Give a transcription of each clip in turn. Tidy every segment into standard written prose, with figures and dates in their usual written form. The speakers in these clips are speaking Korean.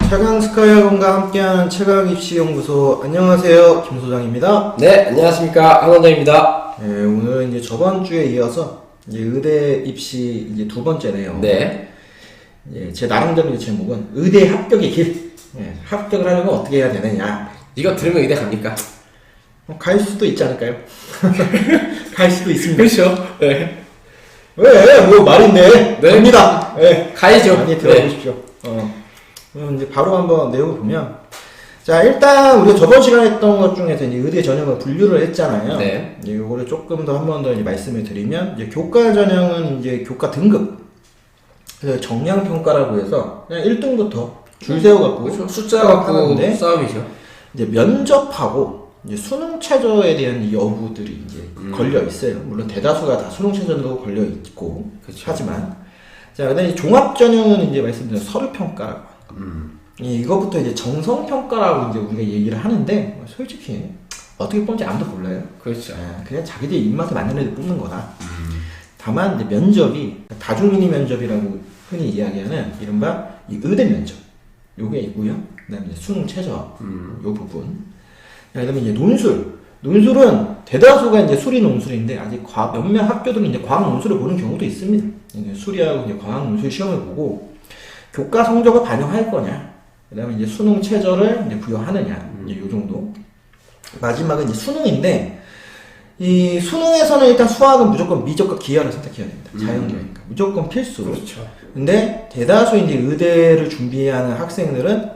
최강 스카이학원과 함께하는 최강 입시연구소. 안녕하세요, 김 소장입니다. 네, 안녕하십니까, 한 원장입니다. 네, 오늘은 이제 저번 주에 이어서 이제 의대 입시 이제 두 번째네요. 네. 제 나름대로 제목은 의대 합격의 길. 합격을 하려면 어떻게 해야 되느냐. 이거 들으면 의대 갑니까? 갈 수도 있지 않을까요? 갈 수도 있습니다. 그렇죠. 네. 왜? 뭐 말인데? 네. 갑니다. 네. 가야죠. 많이 들어보십시오. 그럼 이제 바로 한번 내용을 보면, 자, 일단 우리가 저번 시간에 했던 것 중에서 이제 의대 전형을 분류를 했잖아요. 네. 이제 요거를 조금 더 한 번 더 이제 말씀을 드리면, 이제 교과 전형은 이제 교과 등급, 그래서 정량 평가라고 해서 그냥 1등부터 줄 세워갖고 그렇죠. 숫자 갖고 하는데, 싸움이죠. 이제 면접하고 이제 수능 최저에 대한 이 여부들이 이제 걸려 있어요. 물론 대다수가 다 수능 최저도 걸려 있고, 그쵸. 하지만, 자, 그다음에 종합 전형은 이제 말씀드린 서류 평가라고. 이것부터 이제 정성 평가라고 이제 우리가 얘기를 하는데, 솔직히 어떻게 뽑는지 아무도 몰라요. 그렇죠. 그냥 자기들 입맛에 맞는 애들 뽑는 거다. 다만 이제 면접이 다중민의 면접이라고 흔히 이야기하는 이른바 이 의대 면접 요게 있고요. 그다음에 이제 수능 최저 요 부분. 그다음에 이제 논술은 대다수가 이제 수리 논술인데 아직 몇몇 학교들은 이제 과학 논술을 보는 경우도 있습니다. 이제 수리하고 이제 과학 논술 시험을 보고 교과 성적을 반영할 거냐, 그 다음에 이제 수능 최저를 이제 부여하느냐, 이제 요 정도. 마지막은 이제 수능인데, 이 수능에서는 일단 수학은 무조건 미적과 기하를 선택해야 됩니다. 자연계니까. 무조건 필수. 그렇죠. 근데 대다수 이제 의대를 준비하는 학생들은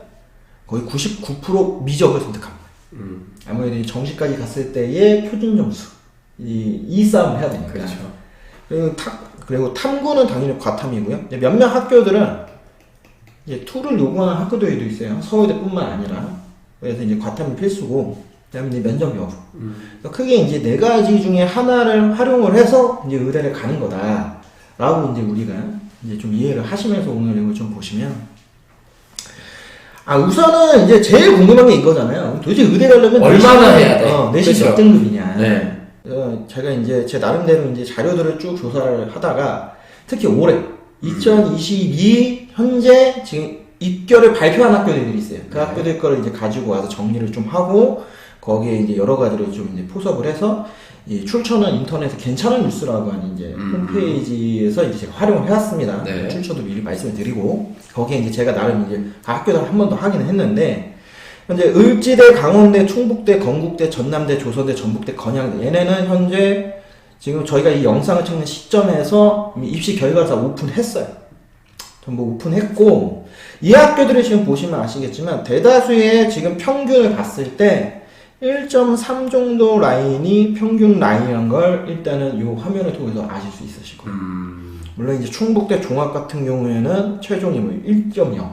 거의 99% 미적을 선택합니다. 아무래도 이 정시까지 갔을 때의 표준 점수. 이 싸움을 해야 되니까. 그렇죠. 그리고 탐구는 당연히 과탐이고요. 몇몇 학교들은 이제 툴을 요구하는 학교들도 있어요. 서울대뿐만 아니라. 그래서 이제 과탐이 필수고, 그다음에 이제 면접 여부. 그러니까 크게 이제 네 가지 중에 하나를 활용을 해서 이제 의대를 가는 거다라고 이제 우리가 이제 좀 이해를 하시면서 오늘 이걸 좀 보시면, 우선은 이제 제일 궁금한 게 이거잖아요. 도대체 의대 가려면 얼마나 해야 돼? 내신 그렇죠. 몇 등급이냐. 네. 제가 이제 제 나름대로 이제 자료들을 쭉 조사를 하다가 특히 올해 2022 현재 지금 입결을 발표한 학교들이 있어요. 그 학교들 거를 이제 가지고 와서 정리를 좀 하고 거기에 이제 여러 가지를 좀 이제 포섭을 해서 이 출처는 인터넷에 괜찮은 뉴스라고 하는 이제 홈페이지에서 이제 제가 활용을 해왔습니다. 네. 출처도 미리 말씀을 드리고 거기에 이제 제가 나름 이제 각 학교들 한 번 더 하긴 했는데 현재 을지대, 강원대, 충북대, 건국대, 전남대, 조선대, 전북대, 건양대 얘네는 현재 지금 저희가 이 영상을 찍는 시점에서 이미 입시 결과사 오픈했어요. 전부 오픈했고 이 학교들을 지금 보시면 아시겠지만 대다수의 지금 평균을 봤을 때 1.3 정도 라인이 평균 라인이란 걸 일단은 이 화면을 통해서 아실 수 있으실 거예요. 물론 이제 충북대 종합 같은 경우에는 최종이 뭐 1.0,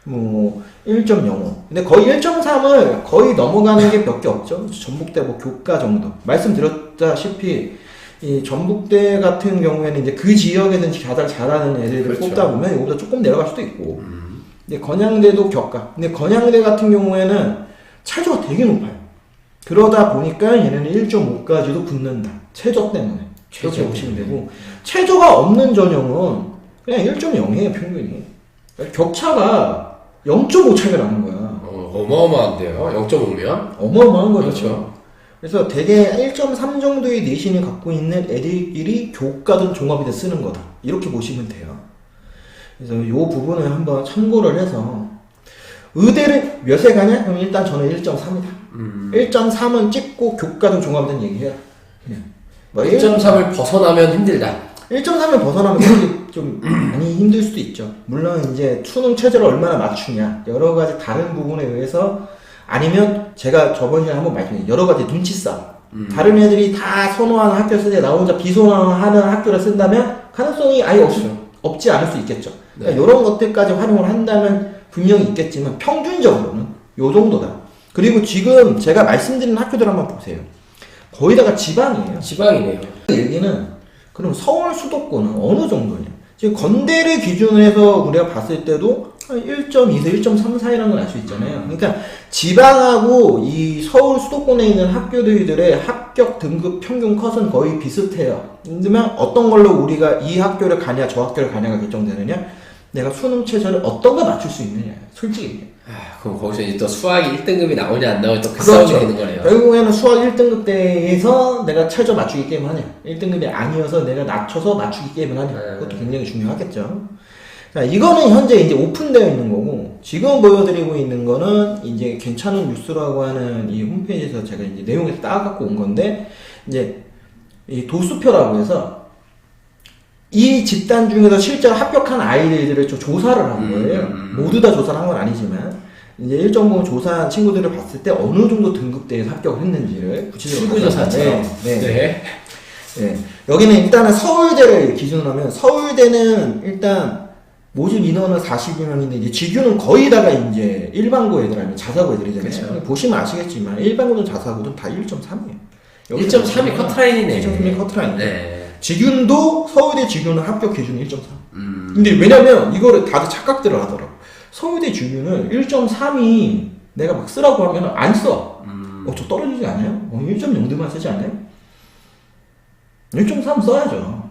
뭐 1.05. 근데 거의 1.3을 거의 넘어가는 게 몇 개 없죠. 전북대 뭐 교과 정도. 말씀드렸다시피 이 전북대 같은 경우에는 이제 그 지역에서 가장 잘하는 애들을 그렇죠. 뽑다 보면 이거보다 조금 내려갈 수도 있고. 근데 건양대도 겪가. 근데 건양대 같은 경우에는 최저가 되게 높아요. 그러다 보니까 얘네는 1.5까지도 붙는다. 최저 때문에. 그렇게 보시면 되고. 최저가 없는 전형은 그냥 1.0이에요, 평균이. 격차가 0.5 차이가 나는 거야. 어마어마한데요. 0.5면? 어마어마한 거죠. 그렇죠. 그래서 대개 1.3 정도의 내신을 갖고 있는 애들끼리 교과든 종합이든 쓰는 거다. 이렇게 보시면 돼요. 그래서 이 부분을 한번 참고를 해서 의대를 몇에 가냐? 그럼 일단 저는 1.3이다. 1.3은 찍고 교과든 종합이든 얘기해요. 그냥. 1.3을 벗어나면 힘들다. 1.3을 벗어나면 그렇게 좀 많이 힘들 수도 있죠. 물론 이제 수능 체제를 얼마나 맞추냐 여러 가지 다른 부분에 의해서 아니면 제가 저번 시간에 한번 말씀드린 여러 가지 눈치 싸움. 다른 애들이 다 선호하는 학교 쓸 때 나 혼자 비선호하는 학교를 쓴다면 가능성이 아예 없지 않을 수 있겠죠. 그러니까 이런 것들까지 활용을 한다면 분명히 있겠지만 평균적으로는 요 정도다. 그리고 지금 제가 말씀드린 학교들 한번 보세요. 거의 다가 지방이에요. 지방이네요. 그 얘기는 그럼 서울 수도권은 어느 정도냐? 지금 건대를 기준으로 해서 우리가 봤을 때도 1.2에서 1.3 사이라는 걸 알 수 있잖아요. 그러니까 지방하고 이 서울 수도권에 있는 학교들의 합격 등급 평균 컷은 거의 비슷해요. 그러면 어떤 걸로 우리가 이 학교를 가냐 저 학교를 가냐가 결정되느냐? 내가 수능 최저를 어떤 걸 맞출 수 있느냐. 솔직히. 그럼 거기서 이제 또 수학이 1등급이 나오냐 안 나오냐 또 그 그렇죠. 싸움이 되는 거네요. 결국에는 수학 1등급 대에서 내가 최저 맞추기 게임을 하냐. 1등급이 아니어서 내가 낮춰서 맞추기 게임을 하냐. 그것도 굉장히 중요하겠죠. 자, 이거는 현재 이제 오픈되어 있는 거고, 지금 보여드리고 있는 거는 이제 괜찮은 뉴스라고 하는 이 홈페이지에서 제가 이제 내용에서 따갖고 온 건데, 이제 이 도수표라고 해서 이 집단 중에서 실제로 합격한 아이들을 좀 조사를 한 거예요. 모두 다 조사를 한 건 아니지만, 이제 일정 부분 조사한 친구들을 봤을 때 어느 정도 등급대에서 합격을 했는지를 구체적으로 출구조사처럼. 네. 여기는 일단은 서울대를 기준으로 하면, 서울대는 일단 모집 인원은 40여명인데, 이제 지규는 거의 다가 이제 일반고 애들 아니면 자사고 애들이잖아요. 그쵸. 보시면 아시겠지만, 일반고든 자사고든 다 1.3이에요. 1.3이 커트라인이네. 1.3이 커트라인. 네. 직윤도 서울대 직윤은 합격 기준이 1.3. 근데 왜냐면 이거를 다들 착각들을 하더라고. 서울대 직윤은 1.3이 내가 막 쓰라고 하면 안 써. 저 떨어지지 않아요? 1.0대만 쓰지 않아요? 1.3 써야죠.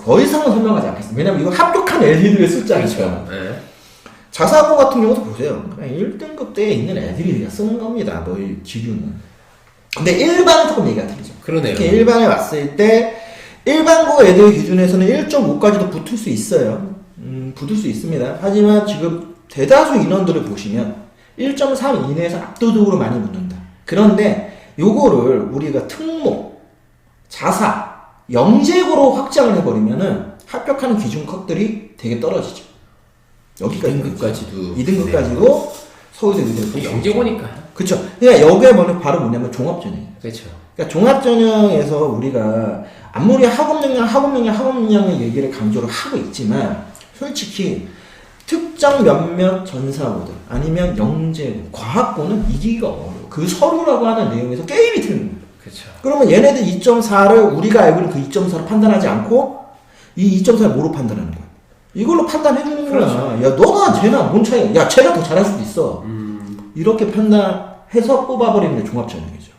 더 이상은 설명하지 않겠습니다. 왜냐면 이거 합격한 애들의 숫자니까. 그렇죠. 네. 자사고 같은 경우도 보세요. 그냥 1등급 대에 있는 애들이 그냥 쓰는 겁니다. 뭐 직윤은. 근데 일반은 조금 얘기가 틀리죠. 그러네요. 이렇게 일반에 왔을 때 일반고 애들 기준에서는 1.5까지도 붙을 수 있어요. 붙을 수 있습니다. 하지만 지금 대다수 인원들을 보시면 1.3 이내에서 압도적으로 많이 붙는다. 그런데 요거를 우리가 특목, 자사, 영재고로 확장을 해버리면은 합격하는 기준 컷들이 되게 떨어지죠. 여기까지. 2등급까지도. 2등급까지도 서울대 의대를 영재고니까. 그쵸. 그러니까 여기에 바로 뭐냐면 종합전형이에요. 그렇죠. 그러니까 종합전형에서 우리가 아무리 학업능력의 얘기를 강조를 하고 있지만 솔직히 특정 몇몇 전사고들 아니면 영재고, 과학고는 이기기가 어려워. 그 서류라고 하는 내용에서 게임이 틀린 거예요. 그렇죠. 그러면 얘네들 2.4를 우리가 알고 있는 그 2.4를 판단하지 않고 이 2.4를 뭐로 판단하는 거야? 이걸로 판단해 주는 거야. 그렇죠. 야, 너가 쟤나 뭔 차이야? 야, 쟤가 더 잘할 수도 있어. 이렇게 판단해서 뽑아버리는 게 종합전형이죠.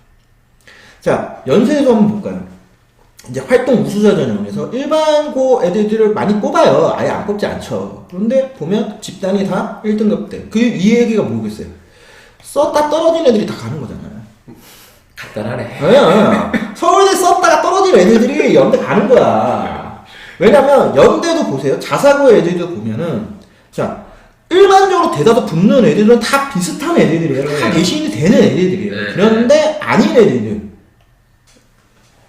자, 연세에서 한번 볼까요? 이제 활동 우수자 전형에서 일반고 애들을 많이 뽑아요. 아예 안 뽑지 않죠. 그런데 보면 집단이 다 1등급대. 이 얘기가 뭐겠어요? 썼다 떨어진 애들이 다 가는 거잖아요. 간단하네. 서울대 썼다가 떨어진 애들이 연대 가는 거야. 왜냐면 연대도 보세요. 자사고 애들도 보면은, 자, 일반적으로 대다수 붙는 애들은 다 비슷한 애들이에요. 다 내신이 되는 애들이에요. 그런데 아닌 애들은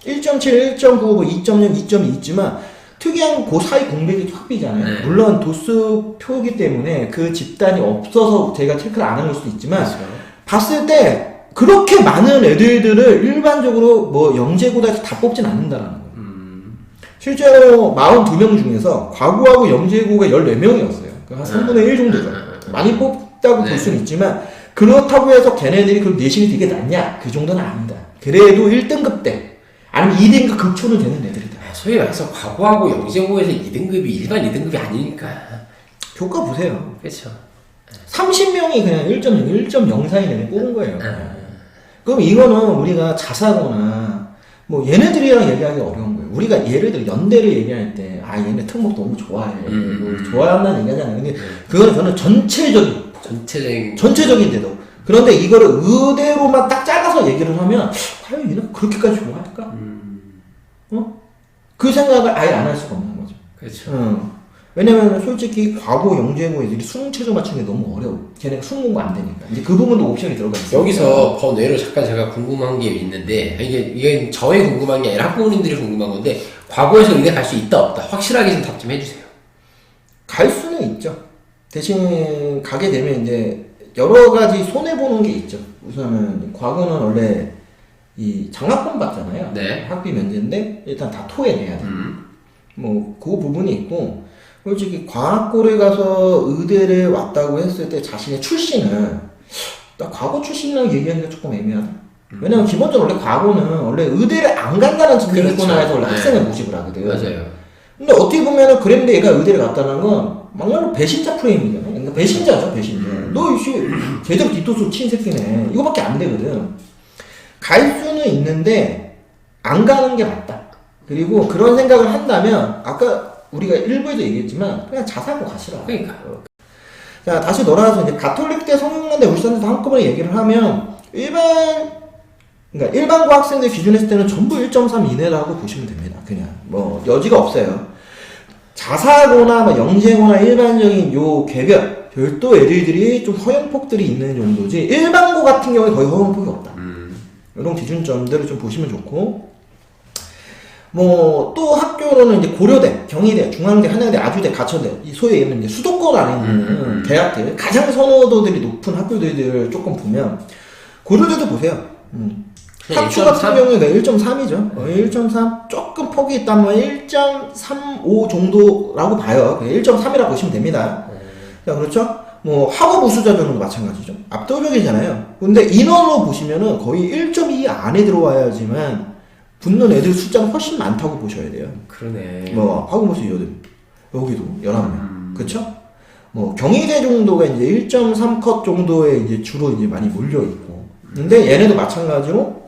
1.7, 1.9, 2.0, 2.2 있지만 특이한 그 사이 공백이 확비잖아요. 물론 도수표이기 때문에 그 집단이 없어서 제가 체크를 안 한 걸 수도 있지만 봤을 때 그렇게 많은 애들을 일반적으로 뭐 영재고다에서 다 뽑진 않는다라는 거예요. 실제로 42명 중에서 과구하고 영재고가 14명이었어요. 한 3분의 1 정도죠. 많이 뽑다고 볼 수는 있지만 그렇다고 해서 걔네들이 그 내신이 되게 낮냐? 그 정도는 아니다. 그래도 1등급 대 아니면 2등급 급초는 되는 애들이다. 소위 말해서 과구하고 영재고에서 2등급이 일반 2등급이 아니니까. 교과 보세요. 그렇죠. 30명이 그냥 1.0, 1.04인 애들 뽑은 거예요. 그럼 이거는 우리가 자사고나 뭐 얘네들이랑 얘기하기 어려운 거예요. 우리가 예를 들어 연대를 얘기할 때 얘네 특목 너무 좋아해. 좋아한다는 얘기하잖아요. 근데 그거는 저는 전체적인데도. 그런데 이거를 의대로만 딱 잘라서 얘기를 하면 과연 얘네가 그렇게까지 좋아할까? 그 생각을 아예 안 할 수가 없는 거죠. 그렇죠. 왜냐면 솔직히 과거 영재고 애들이 수능 최저 맞추는 게 너무 어려워. 걔네가 수능 공부 안 되니까. 이제 그 부분도 옵션이 들어가 있어요. 여기서 번외로 잠깐 제가 궁금한 게 있는데, 이게 저의 궁금한 게 아니라 학부모님들이 궁금한 건데, 과거에서 의대 갈 수 있다 없다 확실하게 좀 답 좀 해주세요. 갈 수는 있죠. 대신 가게 되면 이제 여러 가지 손해 보는 게 있죠. 우선은 과거는 원래 이 장학금 받잖아요. 네. 학비 면제인데 일단 다 토해내야 돼. 뭐 그 부분이 있고, 솔직히 과학고를 가서 의대를 왔다고 했을 때 자신의 출신을 나 과거 출신이라고 얘기하기가 조금 애매하다. 왜냐면 기본적으로 원래 과거는 원래 의대를 안 간다는 증명권에서 원래 학생을 모집을 하거든. 맞아요. 근데 어떻게 보면은 그랬는데 얘가 의대를 갔다는 건 막말로 배신자 프레임이잖아. 그러니까 배신자죠, 배신자. 너 이씨 제대로 뒷도수 친 새끼네. 이거밖에 안 되거든. 갈 수는 있는데 안 가는 게 맞다. 그리고 그런 생각을 한다면 아까 우리가 일부에도 얘기했지만 그냥 자사고 가시라. 그러니까. 자, 다시 돌아와서 이제 가톨릭대, 성균관대, 울산대도 한꺼번에 얘기를 하면 그러니까 일반고 학생들 기준했을 때는 전부 1.3 이내라고 보시면 됩니다. 그냥 뭐 여지가 없어요. 자사고나 뭐 영재고나 일반적인 요 개별 별도 애들이 좀 허용폭들이 있는 정도지 일반고 같은 경우에 거의 허용폭이 없다. 이런 기준점들을 좀 보시면 좋고, 뭐 또 학교로는 이제 고려대, 경희대, 중앙대, 한양대, 아주대, 가천대, 이 소위 얘기하면 이제 수도권 안에 있는 대학들 가장 선호도들이 높은 학교들을 조금 보면 고려대도 보세요. 학교 같은 경우에가 1.3이죠. 1.3 조금 폭이 있다면 1.35 정도라고 봐요. 1.3이라고 보시면 됩니다. 자, 그렇죠? 뭐 학업 우수자 전형도 마찬가지죠. 압도적이잖아요. 근데 인원으로 보시면은 거의 1.2 안에 들어와야지만 붙는 애들 숫자는 훨씬 많다고 보셔야 돼요. 그러네. 뭐 학업 우수 여기도 11명. 그렇죠? 뭐 경희대 정도가 이제 1.3 컷 정도에 이제 주로 이제 많이 몰려 있고. 근데 얘네도 마찬가지로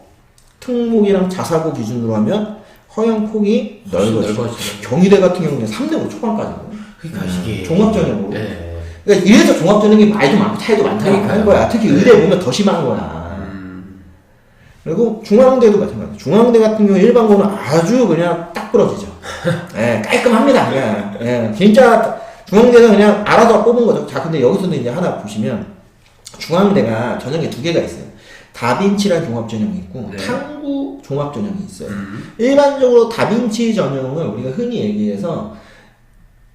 특목이랑 자사고 기준으로 하면 허용 폭이 넓어지죠. 경희대 같은 경우는 3대5 초반까지거든요. 그러니까 이게 종합전형으로. 네. 그러니까 이래서 종합전형이 말도 많고 차이도 많다고 하는 거야. 특히 의대 보면 더 심한 거야. 그리고 중앙대도 마찬가지. 중앙대 같은 경우 일반고는 아주 그냥 딱 부러지죠. 예, 깔끔합니다. 그냥. 예, 진짜 중앙대는 그냥 알아서 뽑은 거죠. 자, 근데 여기서도 이제 하나 보시면 중앙대가 전형이 2개가 있어요. 다빈치라는 종합전형이 있고 탐구 종합전형이 있어요. 일반적으로 다빈치 전형을 우리가 흔히 얘기해서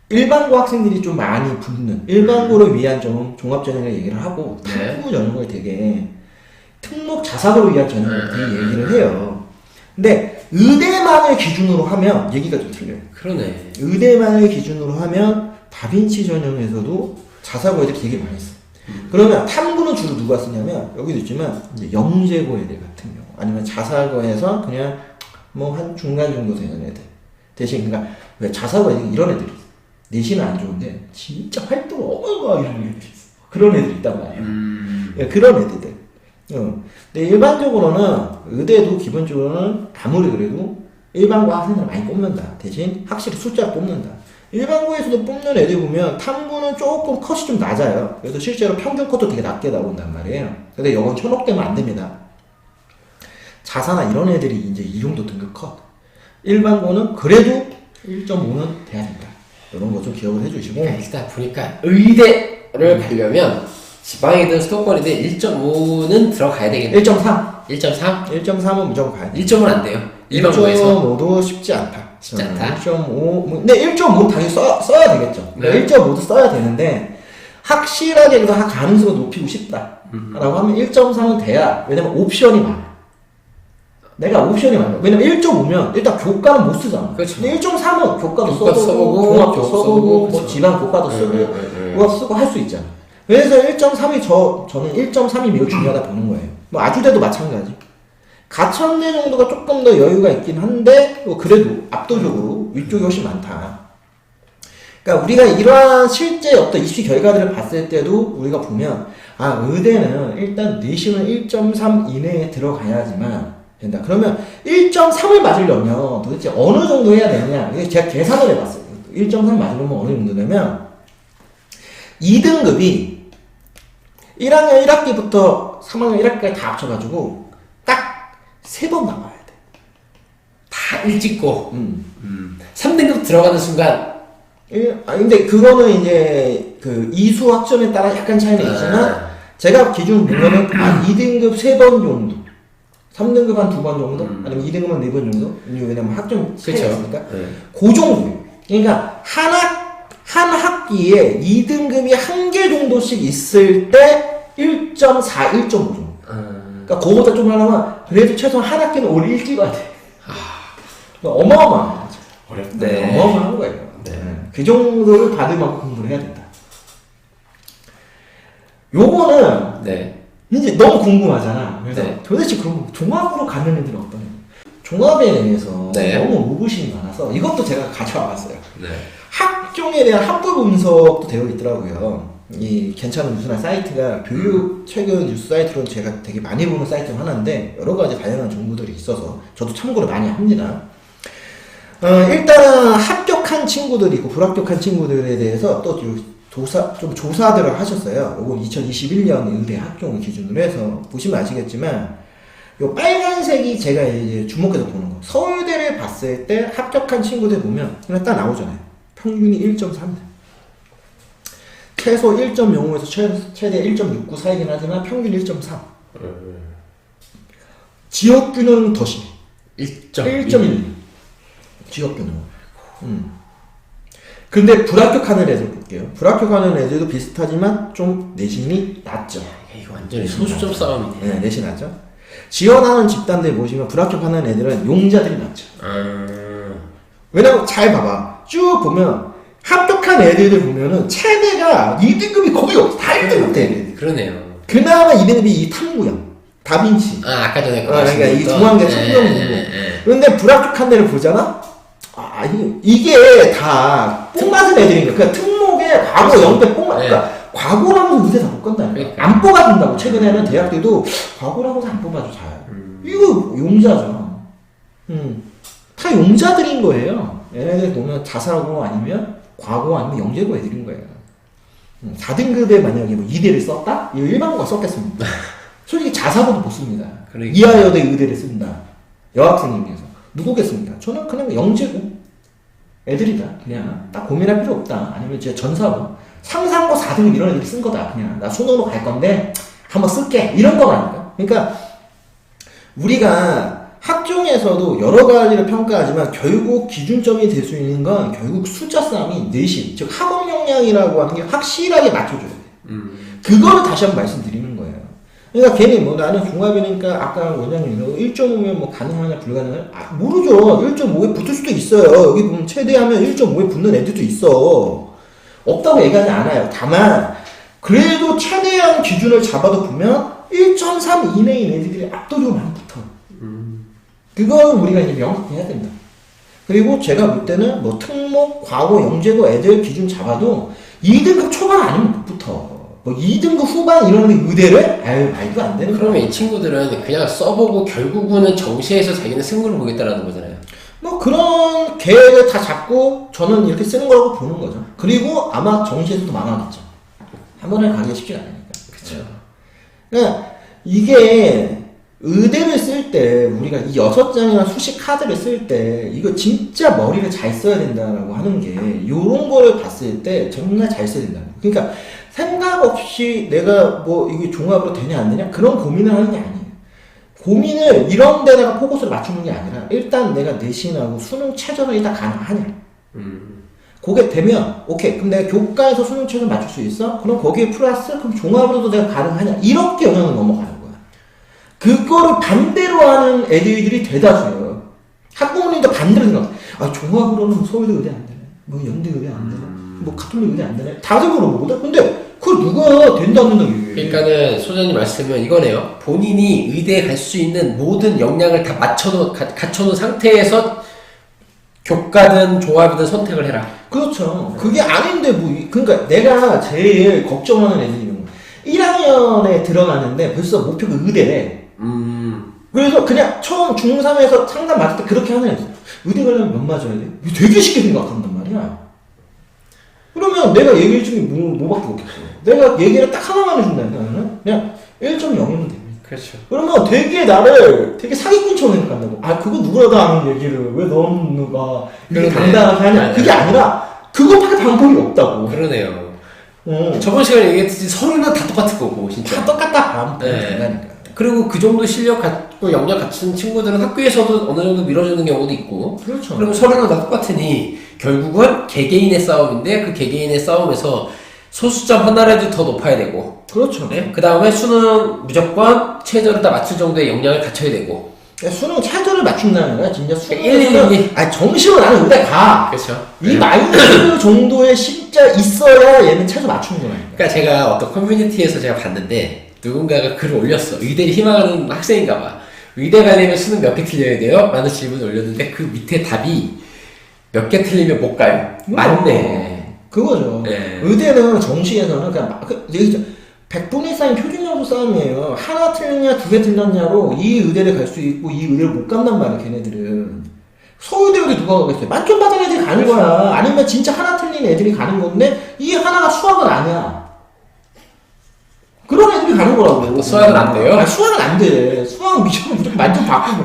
일반고 학생들이 좀 많이 붙는 일반고를 위한 종합전형을 얘기를 하고 탐구 전형을 되게 특목 자사고를 위한 전형을 되게 얘기를 해요. 근데 의대만을 기준으로 하면 얘기가 좀 틀려요. 그러네. 의대만을 기준으로 하면 다빈치 전형에서도 자사고 애들 되게 많이 써. 그러면 탐구는 주로 누가 쓰냐면 여기도 있지만 이제 영재고 애들 같은 경우 아니면 자사고에서 그냥 뭐 한 중간 정도 되는 애들 대신 그러니까 왜 자사고 애들 이런 애들이 있어. 내신은 안 좋은데 진짜 활동 어마어마하게 하는 애들이 있어. 그런 애들이 있단 말이야. 예, 그런 애들들. 근데 일반적으로는 의대도 기본적으로는 아무리 그래도 일반고 학생들 많이 뽑는다. 대신 확실히 숫자를 뽑는다. 일반고에서도 뽑는 애들 보면 탐구는 조금 컷이 좀 낮아요. 그래서 실제로 평균 컷도 되게 낮게 나온단 말이에요. 근데 이건 현혹되면 안 됩니다. 자사나 이런 애들이 이제 이 정도 등급 컷. 일반고는 그래도 1.5는 돼야 된다. 이런 거 좀 기억을 해주시고. 일단 보니까 의대를 가려면 지방이든 수도권이든 1.5는 들어가야 되겠네. 1.3. 1.3? 1.3은 무조건 가야 돼. 1.5는 안 돼요. 일반고에서. 1.5도 쉽지 않다. 쉽지 않다. 1.5. 근데 1.5는 당연히 써야 되겠죠. 네. 1.5도 써야 되는데, 확실하게 그래도 가능성을 높이고 싶다. 라고 하면 1.3은 돼야, 왜냐면 옵션이 많아. 내가 옵션이 많아. 왜냐면 1.5면 일단 교과는 못 쓰잖아. 그렇죠. 근데 1.3은 교과도 교과 써보고, 써보고, 종합도 써보고, 뭐 그렇죠. 지방 교과도 쓰고, 그거 쓰고 할 수 있잖아. 그래서 1.3이 저는 1.3이 매우 중요하다 보는 거예요. 뭐 아주대도 마찬가지. 가천대 정도가 조금 더 여유가 있긴 한데 그래도 압도적으로 위쪽이 훨씬 많다. 그러니까 우리가 이러한 실제 어떤 입시 결과들을 봤을 때도 우리가 보면 의대는 일단 내신은 1.3 이내에 들어가야지만 된다. 그러면 1.3을 맞으려면 도대체 어느 정도 해야 되느냐? 제가 계산을 해봤어요. 1.3 맞으려면 어느 정도 되냐면 2등급이 1학년 1학기부터 3학년 1학기까지 다 합쳐가지고 딱 3번 나와야 돼. 다 일찍고 3등급 들어가는 순간 근데 그거는 이제 그 이수 학점에 따라 약간 차이는 있지만 제가 기준 보면은 2등급 3번 정도 3등급 한 2번 정도? 아니면 2등급 한 4번 정도? 왜냐면 학점 차이가 있으니까 그 정도. 그러니까 한 학기에 2등급이 1개 정도씩 있을 때 1.4, 1.5 정도. 그러니까 그거보다 좀 하려면 그래도 최소한 한 학기는 올 일찍 와야 돼. 그러니까 어마어마한 거죠. 어렵네. 어마어마한 거예요. 그 정도를 받을 만큼 공부를 해야 된다. 요거는 이제 너무 궁금하잖아. 그래서 도대체 그럼 종합으로 가는 애들은 어떤 애들? 종합에 대해서 너무 의구심이 많아서 이것도 제가 가져와 봤어요. 학종에 대한 학부 분석도 되어 있더라고요. 이 괜찮은 뉴스나 사이트가 교육 최근 뉴스 사이트로 제가 되게 많이 보는 사이트 중 하나인데 여러 가지 다양한 정보들이 있어서 저도 참고를 많이 합니다. 일단은 합격한 친구들이 있고 불합격한 친구들에 대해서 또 조사들을 하셨어요. 요거 2021년 의대 학종 기준으로 해서 보시면 아시겠지만 요 빨간색이 제가 이제 주목해서 보는 거. 서울대를 봤을 때 합격한 친구들 보면 그냥 딱 나오잖아요. 평균이 1.3. 최소 1.05에서 최대 1.69 사이긴 하지만 평균 1.3. 지역균은 더 심해. 1.1. 지역균은. 근데 불합격하는 애들 볼게요. 불합격하는 애들도 비슷하지만 좀 내신이 낮죠. 이거 완전히 소수점 싸움이네. 네, 내신 낮죠. 지원하는 집단들 보시면 불합격하는 애들은 용자들이 많죠. 왜냐면 잘 봐봐. 쭉 보면 합격한 애들을 보면은 최대가 2등급이 거의 없어. 다 1등급 돼. 애들. 그러네요. 그나마 2등급이 이 탐구형, 다빈치. 아까 전에 그러니까 이 중앙대 탐구형 공부. 그런데 불합격한 애를 보잖아. 이게 다 뽕맞은 애들인 거야. 그러니까 특목에 과거 영대 뽕맞. 그러니까 과거라고 의대 다 못 간다니까. 그러니까. 안 뽑아준다고. 최근에는 대학들도 과거라고 안 뽑아줘 잘. 이거 용자죠. 다 용자들인 거예요. 얘네들 보면 자사고 아니면 과거 아니면 영재고 애들인 거예요. 4등급에 만약에 뭐 이대를 썼다? 이거 일반고가 썼겠습니다. 솔직히 자사고도 못 씁니다. 그러니까. 이하여대 의대를 쓴다. 여학생님 중에서. 누구겠습니까? 저는 그냥 영재고 애들이다. 그냥 딱 고민할 필요 없다. 아니면 이제 전사고 상상고 4등급 이런 애들이 쓴 거다. 그냥 나 수능으로 갈 건데 한번 쓸게. 이런 거라니까. 그러니까 우리가 학종에서도 여러 가지를 평가하지만 결국 기준점이 될 수 있는 건 결국 숫자 싸움이 내신, 즉 학업 역량이라고 하는 게 확실하게 맞춰줘야 돼. 그거를 다시 한번 말씀드리는 거예요. 그러니까 괜히 뭐 나는 중합이니까 아까 원장님 1.5면 뭐 가능하냐 불가능하냐 모르죠. 1.5에 붙을 수도 있어요. 여기 보면 최대하면 1.5에 붙는 애들도 있어. 없다고 얘기하지 않아요. 다만 그래도 최대한 기준을 잡아도 보면 1.3 이내인 애들이 압도적으로 많이 붙어. 그건 우리가 이제 명확히 해야 된다. 그리고 제가 볼 때는 뭐 특목, 과거, 영재고 애들 기준 잡아도 2등급 초반 아니면 못 붙어. 뭐 2등급 후반 이런 의대를? 아유, 말도 안 되는 그러면 거야. 이 친구들은 그냥 써보고 결국은 정시에서 자기는 승부를 보겠다라는 거잖아요. 뭐 그런 계획을 다 잡고 저는 이렇게 쓰는 거라고 보는 거죠. 그리고 아마 정시에서도 망하겠죠. 한 번에 가기가 쉽지 않으니까. 그쵸. 그러니까 이게 의대를 쓸 때 우리가 이 6장이나 수식 카드를 쓸 때 이거 진짜 머리를 잘 써야 된다라고 하는 게 요런 거를 봤을 때 정말 잘 써야 된다. 그러니까 생각 없이 내가 뭐 이게 종합으로 되냐 안 되냐 그런 고민을 하는 게 아니에요. 고민을 이런 데다가 포커스를 맞추는 게 아니라 일단 내가 내신하고 수능 최저는 일단 가능하냐. 그게 되면 오케이 그럼 내가 교과에서 수능 최저 맞출 수 있어? 그럼 거기에 플러스 그럼 종합으로도 내가 가능하냐 이렇게 영역을 넘어가는 거야. 그거를 반대로 하는 애들이 대다수예요. 학부모님도 반대로 생각해. 아 종합으로는 서울대 의대 안 되네. 뭐 연대 의대 안 되네. 뭐 가톨릭 의대 안 되네. 다들 물어보거든. 근데 그걸 누가 된다 안 된다 얘기해. 그러니까는 소장님 말씀은 이거네요. 본인이 의대에 갈 수 있는 모든 역량을 다 갖춰놓은 상태에서 교과든 종합이든 선택을 해라. 그렇죠. 그게 아닌데 뭐 그러니까 내가 제일 걱정하는 애들이 이런 거. 1학년에 들어가는데 벌써 목표가 의대래. 그래서 그냥 처음 중3에서 상담 받을 때 그렇게 하는 애들. 의대 가려면 몇 맞아야 돼? 되게 쉽게 생각한단 말이야. 그러면 내가 얘기해 주는 게 뭐밖에 없겠어. 내가 얘기를 딱 하나만 해준다니까. 그냥 1.0이면 됩니다. 그렇죠. 그러면 되게 나를 되게 사기꾼처럼 생각한다고. 아, 그거 누구라도 아는 얘기를 왜 너가 이렇게 당당하게 하냐. 그게 아니라 그것밖에 방법이 없다고. 그러네요. 저번 시간에 얘기했듯이 서류는 다 똑같을 거고 진짜. 다 똑같다 하면 네. 된다니까. 그리고 그 정도 실력 갖고 역량 갖춘 친구들은 학교에서도 어느 정도 밀어주는 경우도 있고. 그렇죠. 그리고 서류는 다 똑같으니 결국은 개개인의 싸움인데 그 개개인의 싸움에서 소수점 하나라도 더 높아야 되고. 그렇죠. 네? 그 다음에 수능 무조건 최저를 다 맞출 정도의 역량을 갖춰야 되고. 수능 최저를 맞춘다는 거야. 진짜 일일이. 수능에서는 아니 정시로 나는 의대 가. 그렇죠. 이 마이너스 정도의 진짜 있어야 얘는 최저 맞추는 거야. 그러니까 제가 어떤 커뮤니티에서 제가 봤는데 누군가가 글을 올렸어. 의대를 희망하는 학생인가 봐. 의대 가려면 수능 몇 개 틀려야 돼요? 라는 질문을 올렸는데 그 밑에 답이 몇 개 틀리면 못 가요. 맞네. 그거죠. 네. 의대는 정시에서는 그냥 얘기죠. 100분의 1 표준 점수 싸움이에요. 하나 틀렸냐, 두 개 틀렸냐로 이 의대를 갈 수 있고 이 의대를 못 간단 말이야, 걔네들은. 서울대학교 누가 가겠어요? 만점 받은 애들이 가는 거야. 아니면 진짜 하나 틀린 애들이 가는 건데 이 하나가 수학은 아니야. 그런 애들이 가는 거라고. 수학은 안 돼요? 아, 수학은 안 돼. 수학은 무조건 만점 받고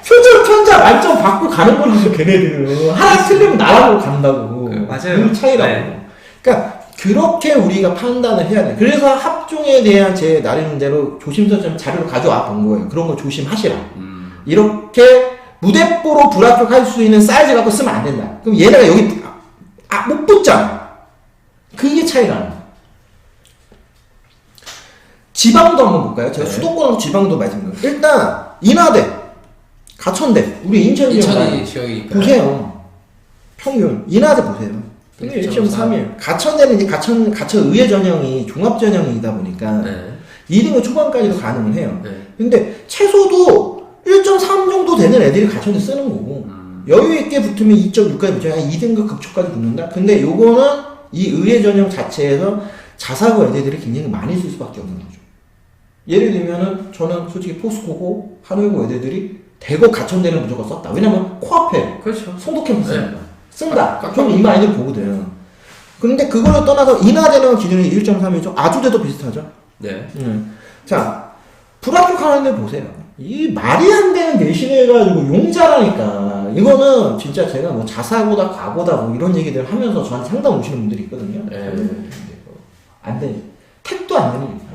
표절 편자 만점 받고 가는 거지 걔네들은. 하나 틀리면 나라로 간다고. 맞아요. 그 차이라고. 네. 그러니까 그렇게 우리가 판단을 해야 돼. 그래서 합종에 대한 제 나름대로 조심스럽게 자료를 가져와 본 거예요. 그런 거 조심하시라. 이렇게 무대뽀로 불합격할 수 있는 사이즈 갖고 쓰면 안 된다. 그럼 얘네가 여기 못 붙잖아. 그게 차이라는 거야. 지방도 한번 볼까요? 제가 네. 수도권하고 지방도 말씀드려요. 일단 인하대, 가천대, 우리 인천이 지역이니까. 보세요. 평균 인하대 보세요. 평균 1.31. 가천대는 이제 가천 의회 전형이 종합 전형이다 보니까 네. 2등급 초반까지도 가능을 해요. 네. 근데 최소도 1.3 정도 되는 애들이 가천대 쓰는 거고 여유 있게 붙으면 2.6까지 붙여야 2등급 급초까지 붙는다. 근데 요거는 이 의회 전형 자체에서 자사고 애들이 굉장히 많이 쓸 수밖에 없는 거죠. 예를 들면은 저는 솔직히 포스코고 한의고 애들이 대거 가천대는 무조건 썼다. 왜냐면 코앞에 그렇죠. 송도 캠퍼스니까 네. 쓴다. 그럼 이 많이들 보거든. 근데 그거를 떠나서 인하대는 기준이 1.3이죠. 아주대도 비슷하죠. 네. 자, 불합격하는 애 보세요. 이 말이 안 되는 내신해가지고 용자라니까. 이거는 진짜 제가 뭐 자사고다 과고다 뭐 이런 얘기들 하면서 저한테 상담 오시는 분들이 있거든요. 네. 안 돼. 택도 안 되는 얘기.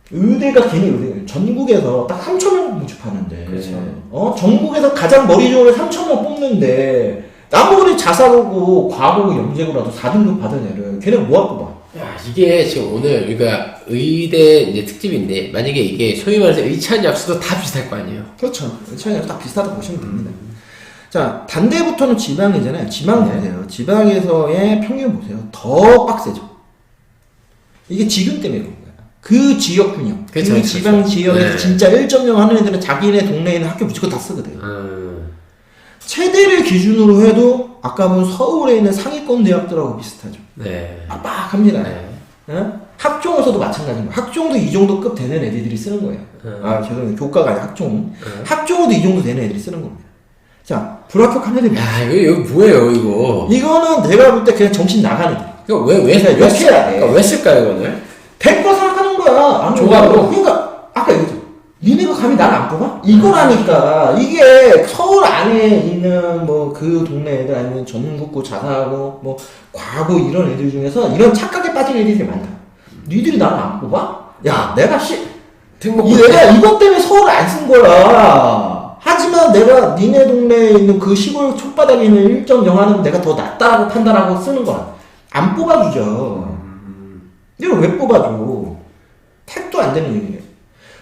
의대가 괜히 의대 전국에서 딱 3,000명 모집하는데 그렇죠. 전국에서 가장 머리 좋은 3,000명 뽑는데 아무리 자사고고 과고고 영재고라도 4등급 받은 애를 걔네 뭐하 뽑아? 야, 이게 지금 오늘 우리가 의대 이제 특집인데 만약에 이게 소위 말해서 의찬 약수도 다 비슷할 거 아니에요. 그렇죠. 차이가 딱 비슷하다고 보시면 됩니다. 자, 단대부터는 지방이잖아요. 지방 보세요. 지방에서의 평균 보세요. 더 빡세죠. 이게 지금 때문에 그런 거야. 그 지역 균형. 그쵸, 그 그쵸, 지방 그쵸. 지역에서 네. 진짜 1.0 하는 애들은 자기네 동네에 있는 학교 무조건 다 쓰거든. 체대를 기준으로 해도 아까 본 서울에 있는 상위권 대학들하고 비슷하죠. 네. 빡빡합니다. 네. 어? 학종에서도 마찬가지인 거예요. 학종도 이 정도 급 되는 애들이 쓰는 거예요. 아, 죄송해요. 교과가 아니라 학종. 학종도 이 정도 되는 애들이 쓰는 겁니다. 자, 불합격한 애들이 야, 이거 뭐예요, 이거? 이거는 내가 볼 때 그냥 정신 나간 애들. 이거 왜 그러니까 욕해야 돼. 그러니까 왜 쓸까요, 이거를? 될 거 생각하는 거야. 아니, 종합으로? 그러니까 아까 얘기했죠. 니네가 감히 나를 안 뽑아? 이거라니까. 이게 서울 안에 있는 뭐 그 동네 애들 아니면 전국고 자사고 뭐 과고 이런 애들 중에서 이런 착각에 빠진 애들이 많다. 니들이 나를 안 뽑아? 야, 내가 내가 이것 때문에 서울을 안 쓴 거야. 하지만 내가 니네 동네에 있는 그 시골 촌바닥에 있는 1.0 하는 내가 더 낫다고 판단하고 쓰는 거야. 안 뽑아주죠. 이걸 왜 뽑아줘? 택도 안 되는 얘기예요.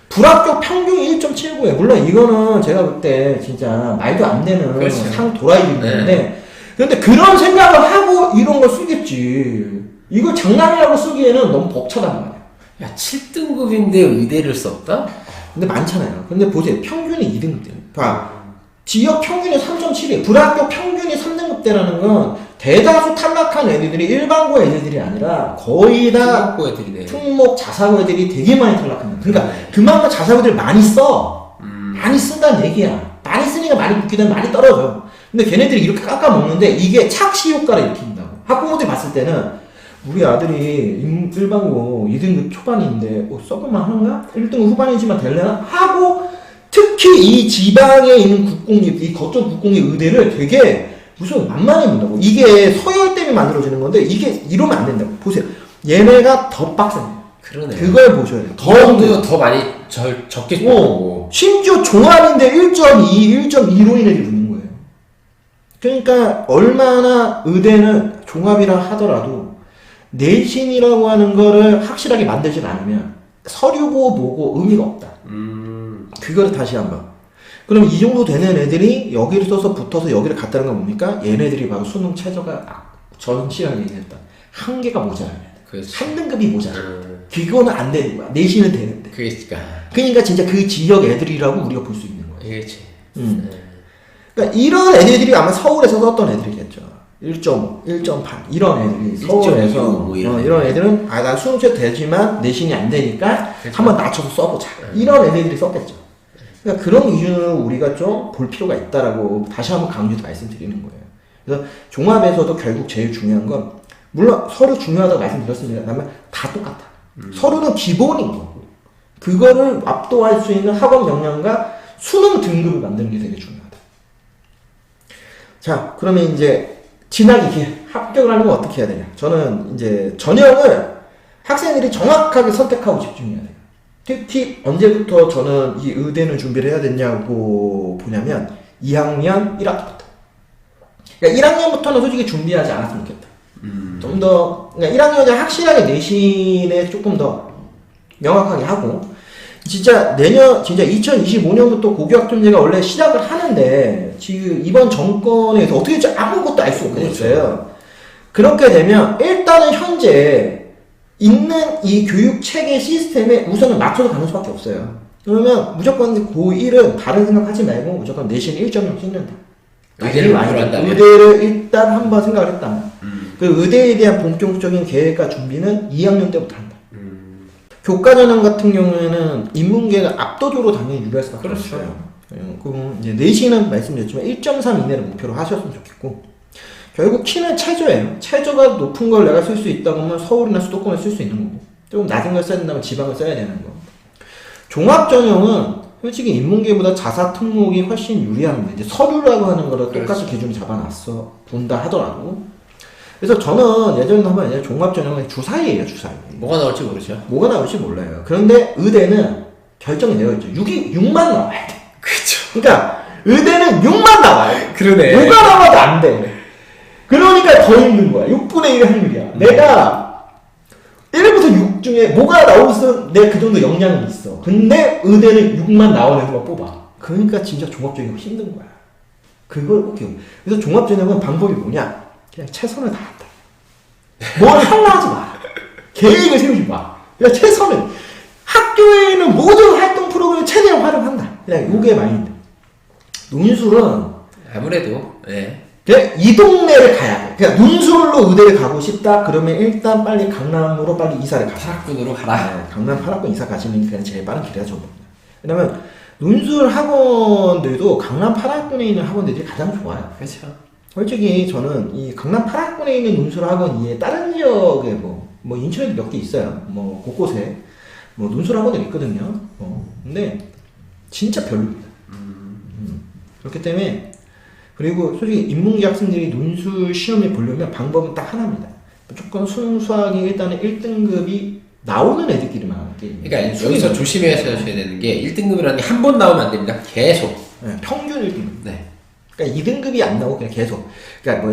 불합격 평균이 1.79예요. 물론 이거는 제가 볼 때 진짜 말도 안 되는 그렇죠. 상 도라이인데 네. 그런데 그런 생각을 하고 이런 걸 쓰겠지. 이걸 장난이라고 쓰기에는 너무 벅차단 말이야. 야, 7등급인데 의대를 썼다? 근데 많잖아요. 근데 보세요. 평균이 2등급대. 봐. 지역 평균이 3.7이에요. 불합격 평균이 3등급대라는 건 대다수 탈락한 애들이 일반고 애들이 아니라 거의 다 특목고 애들이네. 특목 자사고 애들이 되게 많이 탈락합니다. 그러니까 네. 그만큼 자사고들 많이 써. 많이 쓴다는 얘기야. 많이 쓰니까 많이 붙게 되면 많이 떨어져. 근데 걔네들이 이렇게 깎아먹는데 이게 착시 효과를 일으킨다고. 학부모들이 봤을 때는 우리 아들이 일반고 2등급 초반인데 써볼만 한가? 1등급 후반이지만 될래나? 하고 특히 이 지방에 있는 국공립, 이 거점 국공립 의대를 되게 무슨 만만히 본다고. 이게 서열 때문에 만들어지는 건데 이게 이러면 안 된다고. 보세요. 얘네가 더 빡세요. 그러네. 그걸 보셔야 돼요. 더 많이 적게 뽑고. 심지어 종합인데 1.2, 1.2로 인해 붙는 거예요. 그러니까 얼마나 의대는 종합이라 하더라도 내신이라고 하는 거를 확실하게 만들지 않으면 서류고 뭐고 의미가 없다. 그거를 다시 한번. 그럼 이 정도 되는 애들이 여기를 써서 붙어서 여기를 갔다는 건 뭡니까? 얘네들이 바로 수능 최저가 전 시간에 얘기했다. 한 개가 모자라면. 그렇지. 3등급이 모자라. 그거는 안 되는 거야. 내신은 되는데. 그러니까 진짜 그 지역 애들이라고 우리가 볼 수 있는 거야. 그렇지. 그러니까 이런 애들이 아마 서울에서 썼던 애들이겠죠. 1.5, 1.8 이런 애들이 서울에서 1.25 뭐 이런 애들은 난 수능 최저 되지만 내신이 안 되니까 한번 낮춰서 써보자. 이런 애들이 썼겠죠. 그러니까 그런 기준으로 우리가 좀 볼 필요가 있다라고 다시 한번 강조해서 말씀드리는 거예요. 그래서 종합에서도 결국 제일 중요한 건 물론 서류 중요하다고 말씀드렸습니다만 다 똑같아. 서류는 기본인 거고 그거를 압도할 수 있는 학원 역량과 수능 등급을 만드는 게 되게 중요하다. 자, 그러면 이제 진학이 합격을 하는 건 어떻게 해야 되냐? 저는 이제 전형을 학생들이 정확하게 선택하고 집중해야 돼요. 특히 언제부터 저는 이 의대는 준비를 해야 되냐고 보냐면 2학년 1학기부터. 그러니까 1학년부터는 솔직히 준비하지 않았으면 좋겠다. 좀 더, 그러니까 1학년에 확실하게 내신에 조금 더 명확하게 하고, 진짜 진짜 2025년부터 고교학점제가 원래 시작을 하는데, 지금 이번 정권에서 어떻게 될지 아무것도 알 수가 없어요. 그렇게 되면, 일단은 현재 있는 이 교육 체계 시스템에 우선은 맞춰서 가는 수밖에 없어요. 그러면 무조건 고1은 다른 생각하지 말고 무조건 내신 1.0 찍는다. 의대를 일단 한번 생각을 했다면 그 의대에 대한 본격적인 계획과 준비는 2학년 때부터 한다. 교과전형 같은 경우에는 인문계가 압도적으로 당연히 유리할 수밖에 없어요. 그럼 이제 내신은 말씀드렸지만 1.3 이내를 목표로 하셨으면 좋겠고 결국 키는 최저예요. 최저가 높은 걸 내가 쓸 수 있다고 하면 서울이나 수도권을 쓸 수 있는 거고 좀 낮은 걸 써야 된다면 지방을 써야 되는 거. 종합전형은 솔직히 인문계보다 자사 특목이 훨씬 유리합니다. 이제 서류라고 하는 거를 똑같이 기준을 잡아놨어 본다 하더라도. 그래서 저는 예전에 한번 종합전형은 주사위예요, 주사위. 뭐가 나올지 모르죠. 뭐가 나올지 몰라요. 그런데 의대는 결정이 되어 있죠. 6만 나와야 돼. 그렇죠. 그러니까 의대는 6만 나와야 돼. 그러네. 뭐가 나와도 안 돼. 그러니까 더 힘든 거야. 6분의 1의 확률이야. 내가 1부터 6 중에 뭐가 나오면 내가 그 정도 역량이 있어. 근데 의대는 6만 나오는 애만 뽑아. 그러니까 진짜 종합전형이 힘든 거야. 그걸 꼭 기억. 그래서 종합전형은 방법이 뭐냐? 그냥 최선을 다한다. 뭘 하려 하지 마. 계획을 세우지 마. 그냥 최선을. 학교에는 모든 활동 프로그램을 최대한 활용한다. 그냥 요게 마인드. 논술은 아무래도 네. 그냥 이 동네를 가야 돼. 그냥 논술로 의대를 가고 싶다. 그러면 일단 빨리 강남으로 빨리 이사를 가자. 파락군으로 가라. 네, 강남 파락군 이사 가시는 게 그냥 제일 빠른 길이라 저는. 왜냐면 논술 학원들도 강남 파락군에 있는 학원들이 가장 좋아요. 그렇죠. 솔직히 저는 이 강남 파락군에 있는 논술 학원 이외에 다른 지역에 뭐 인천에도 몇 개 있어요. 뭐 곳곳에 뭐 논술 학원들이 있거든요. 근데 진짜 별로입니다. 그렇기 때문에 그리고 솔직히 인문계 학생들이 논술 시험에 보려면 방법은 딱 하나입니다. 무조건 수능 수학이 일단은 1등급이 나오는 애들끼리만 하는 게임이에요. 그러니까 여기서 조심하셔야 되는 게 1등급이라는 게 한 번 나오면 안 됩니다. 계속. 네, 평균 1등급. 네. 그러니까 2등급이 안 나오고 그냥 계속. 그러니까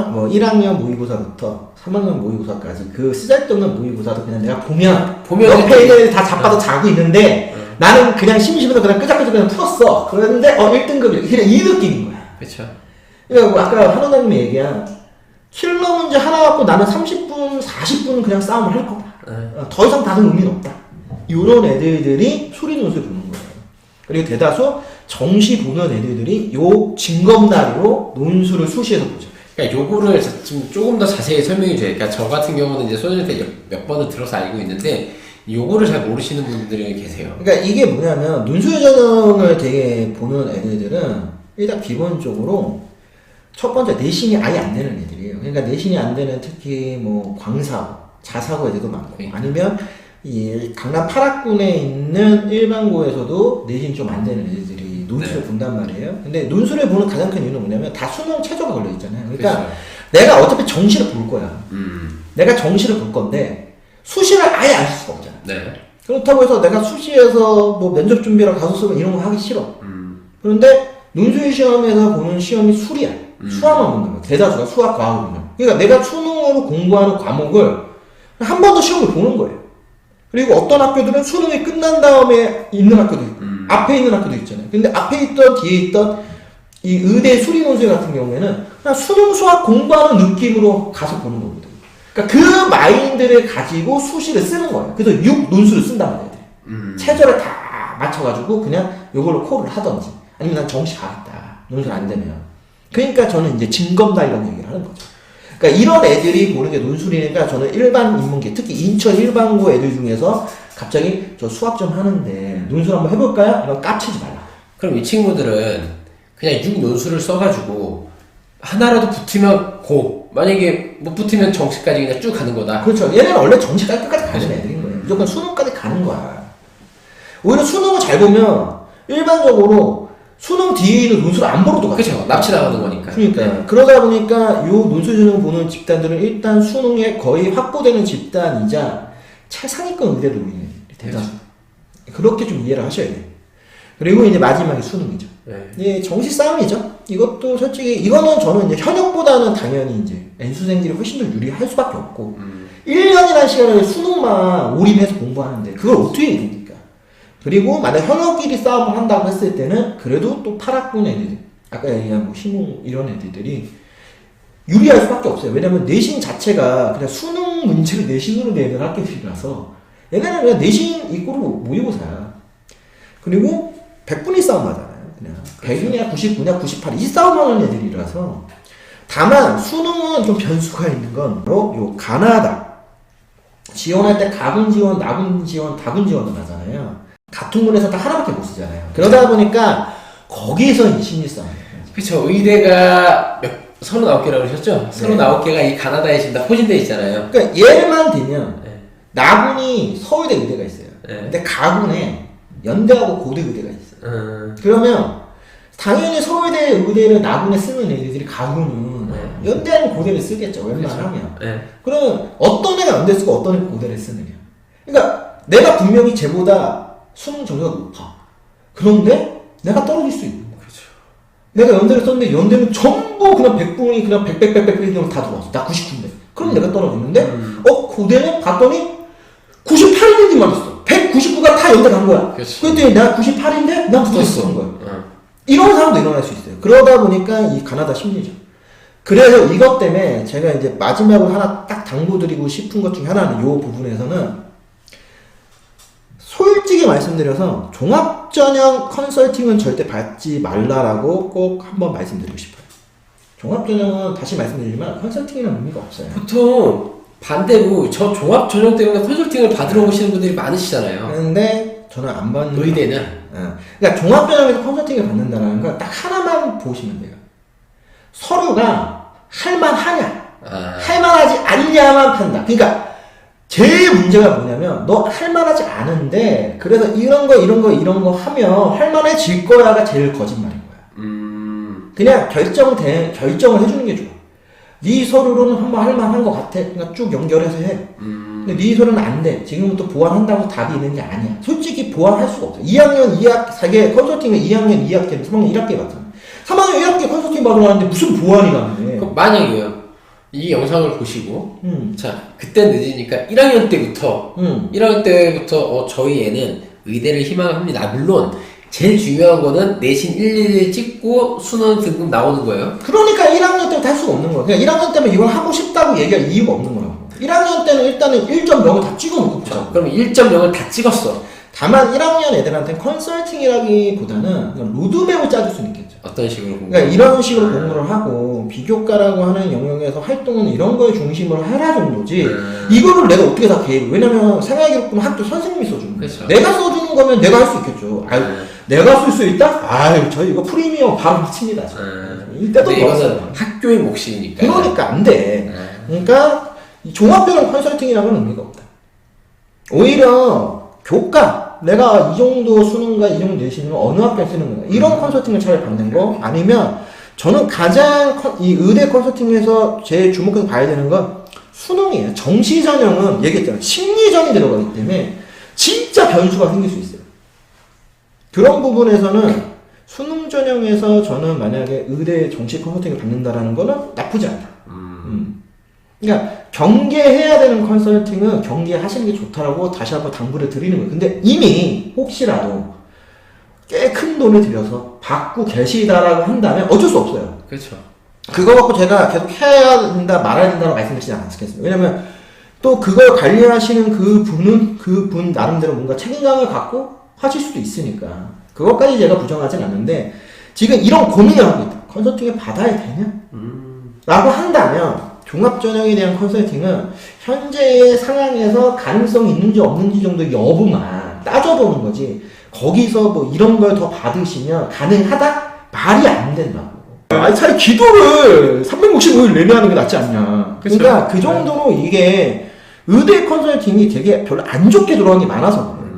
뭐 1학년 모의고사부터 3학년 모의고사까지 그 쓰잘데없는 모의고사도 그냥 내가 보면 옆에 있는 애들 다 자빠져 자고 있는데 나는 그냥 심심해서 그냥 끄적끄적 그냥 풀었어. 그랬는데 1등급이 그냥 이 느낌인 거야. 그렇죠. 그러니까 뭐 아까 한원장님이 얘기한 킬러 문제 하나 갖고 나는 30분, 40분 그냥 싸움을 할 거다. 더 이상 다른 의미는 없다. 이런 애들이 수리 논술 보는 거예요. 그리고 대다수 정시 보는 애들이 요 징검다리로 논술을 수시에서 보죠. 그러니까 요거를 좀 조금 더 자세히 설명해 줘요. 그러니까 저 같은 경우는 이제 소년 때 몇 번을 들어서 알고 있는데 요거를 잘 모르시는 분들이 계세요. 그러니까 이게 뭐냐면 논술 전형을 되게 보는 애들은 일단 기본적으로 첫 번째 내신이 아예 안 되는 애들이에요. 그러니까 내신이 안 되는 특히 뭐 광사고, 자사고 애들도 많고 아니면 이 강남 파락군에 있는 일반고에서도 내신이 좀 안 되는 애들이 논술을 본단 말이에요. 근데 논술을 보는 가장 큰 이유는 뭐냐면 다 수능 최저가 걸려 있잖아요. 그러니까 그렇죠. 내가 어차피 정시를 볼 거야. 내가 정시를 볼 건데 수시를 아예 안 쓸 수가 없잖아. 네. 그렇다고 해서 내가 수시에서 뭐 면접 준비랑 가서 쓰면 이런 거 하기 싫어. 그런데 논술 시험에서 보는 시험이 술이야. 수학만 보는 거야. 대다수가 수학, 과학을 보는. 그러니까 내가 수능으로 공부하는 과목을 한 번 더 시험을 보는 거예요. 그리고 어떤 학교들은 수능이 끝난 다음에 있는 학교도 있고, 앞에 있는 학교도 있잖아요. 근데 앞에 있던, 뒤에 있던 이 의대 수리 논술 같은 경우에는 그냥 수능 수학 공부하는 느낌으로 가서 보는 거거든요. 그러니까 그 마인드를 가지고 수시를 쓰는 거예요. 그래서 6 논술을 쓴단 말이에요. 체저를 다 맞춰가지고 그냥 이걸로 콜을 하던지 아니면 난 정시 가겠다. 논술 안 되면. 그러니까 저는 이제 징검다리라는 얘기를 하는 거죠. 그러니까 이런 애들이 보는 게 논술이니까 저는 일반 인문계, 특히 인천 일반고 애들 중에서 갑자기 저 수학 좀 하는데 논술 한번 해볼까요? 이런 깝치지 말라. 그럼 이 친구들은 그냥 6논술을 써가지고 하나라도 붙으면 고, 만약에 못 붙으면 정시까지 그냥 쭉 가는 거다. 그렇죠. 얘네는 원래 정시까지 끝까지 가는 애들인 거예요. 무조건 수능까지 가는 거야. 오히려 수능을 잘 보면 일반적으로 수능 뒤에 있는 논술을 안 보러도 가. 그렇죠. 납치 나가는 거니까. 그러니까 네. 그러다 보니까 요 논술 전형 보는 집단들은 일단 수능에 거의 확보되는 집단이자 최상위권 의대로 있는 대다수. 그렇게 좀 이해를 하셔야 돼요. 그리고 이제 마지막에 수능이죠. 네. 예, 정시 싸움이죠. 이것도 솔직히 이거는 저는 이제 현역보다는 당연히 이제 N수생들이 훨씬 더 유리할 수밖에 없고 1년이라는 시간을 수능만 올인해서 공부하는데 그걸 어떻게 이깁니까? 그리고 만약 현역끼리 싸움을 한다고 했을 때는 그래도 또 8학군 애들, 아까 얘기한 뭐 신웅 이런 애들이 유리할 수밖에 없어요. 왜냐면 내신 자체가 그냥 수능 문제를 내신으로 내는 학교들이라서 얘네는 그냥 내신 이꼬로 모의고사야. 그리고 100분이 싸움하잖아요. 그냥 100이냐 99냐 98 이 싸움하는 애들이라서. 다만 수능은 좀 변수가 있는 건 바로 요 가나다 지원할 때 가군 지원, 나군 지원, 다군 지원을 하잖아요. 같은 군에서 딱 하나밖에 못 쓰잖아요. 그러다 보니까 거기에서 이 심리 싸움이에요. 그렇죠. 의대가 39개라고 그러셨죠? 39개가 이 가나다에 지금 다 포진되어 있잖아요. 그러니까 예를만 들면 네. 나군이 서울대 의대가 있어요. 네. 근데 가군에 연대하고 고대 의대가 있어요. 그러면 당연히 서울대 의대를 나군에 쓰는 애들이 가군은 연대 아니면 고대를 쓰겠죠. 웬만하면. 네. 그러면 어떤 애가 연대 쓰고 어떤 애가 고대를 쓰느냐. 그러니까 내가 분명히 쟤보다 수능 점수가 높아. 그런데 내가 떨어질 수 있는 거야. 그렇죠. 내가 연대를 썼는데 연대는 전부 그냥 100분이 그냥 100 다 들어왔어. 나 99인데. 그럼 내가 떨어지는데 고대는 봤더니 98인들만 있어. 199가 다 연대 간 거야. 그렇지. 그랬더니 내가 98인데 난 붙었어. 거야. 이런 상황도 일어날 수 있어요. 그러다 보니까 이 가나다 심리죠. 그래서 이것 때문에 제가 이제 마지막으로 하나 딱 당부드리고 싶은 것 중에 하나는 이 부분에서는 솔직히 말씀드려서 종합전형 컨설팅은 절대 받지 말라라고 꼭 한번 말씀드리고 싶어요. 종합전형은 다시 말씀드리지만 컨설팅이라는 의미가 없어요. 보통 반대로 저 종합 전형 때문에 컨설팅을 받으러 오시는 분들이 많으시잖아요. 그런데 저는 안 받는 의대는? 그러니까 종합전형에서 컨설팅을 받는다는 건 딱 하나만 보시면 돼요. 서류가 할만하냐, 할만하지 않냐만 판다. 그러니까 제일 문제가 뭐냐면 너 할만하지 않은데 그래서 이런 거 하면 할만해질 거야가 제일 거짓말인 거야. 그냥 결정을 해주는 게 좋아. 네 서류로는 한번 할만한 것 같아. 그러니까 쭉 연결해서 해. 근데 네 서류는 안 돼. 지금부터 보완한다고 답이 있는 게 아니야. 솔직히 보완할 수가 없어. 2학년 2학기, 컨설팅은 2학년 2학기는 3학년 1학기 받잖아. 3학년 1학기 컨설팅 받으러 왔는데 무슨 보완이라는데. 그럼 만약에요. 이 영상을 보시고 자 그때 늦으니까 1학년 때부터 1학년 때부터 저희 애는 의대를 희망합니다. 물론 제일 중요한 거는 내신 111 찍고 수능 등급 나오는 거예요. 그러니까 1학년 때부터 할 수가 없는 거야. 그냥 1학년 때면 이걸 하고 싶다고 얘기할 이유가 없는 거라고. 1학년 때는 일단은 1.0을 다 찍어놓고 보자. 그럼 1.0을 다 찍었어. 다만 1학년 애들한테는 컨설팅이라기보다는 그냥 로드맵을 짜줄 수는 있겠죠. 어떤 식으로 공부? 그러니까 이런 식으로 공부를 하고 비교과라고 하는 영역에서 활동은 이런 거에 중심으로 해라 정도지 이거를 내가 어떻게 다 개입을. 왜냐면 생활기록부는 학교 선생님이 써주는 거야. 그렇죠. 내가 써주는 거면 내가 할 수 있겠죠. 아유, 내가 쓸 수 있다? 아유, 저 이거 프리미엄 바로 미칩니다. 이때도 근데 이거는 벌었어요. 학교의 몫이니까. 그러니까 안 돼. 그러니까 이 종합전형 컨설팅이라는 의미가 없다. 오히려 교과, 내가 이 정도 수능과 이 정도 내신으로 어느 학교에 쓰는 거야. 이런 컨설팅을 차라리 받는 거. 아니면 저는 가장 이 의대 컨설팅에서 제일 주목해서 봐야 되는 건 수능이에요. 정시 전형은 얘기했잖아요. 심리전이 들어가기 때문에 진짜 변수가 생길 수 있어요. 그런 부분에서는 수능 전형에서 저는 만약에 의대 정시 컨설팅을 받는다라는 거는 나쁘지 않다. 그러니까 경계해야 되는 컨설팅은 경계하시는 게 좋다라고 다시 한번 당부를 드리는 거예요. 근데 이미 혹시라도 꽤 큰 돈을 들여서 받고 계시다라고 한다면 어쩔 수 없어요. 그렇죠. 그거 갖고 제가 계속 해야 된다 말아야 된다고 말씀드리지 않았겠습니다. 왜냐면 또 그걸 관리하시는 그분 나름대로 뭔가 책임감을 갖고 하실 수도 있으니까 그것까지 제가 부정하진 않는데 지금 이런 고민을 하고 있다. 컨설팅을 받아야 되냐? 라고 한다면 종합전형에 대한 컨설팅은 현재의 상황에서 가능성이 있는지 없는지 정도의 여부만 따져보는 거지 거기서 뭐 이런 걸 더 받으시면 가능하다? 말이 안 된다고. 아니, 차라리 기도를 365일 내내 하는 게 낫지 않냐. 그쵸. 그러니까 그 정도로 이게 의대 컨설팅이 되게 별로 안 좋게 들어간 게 많아서 그래요.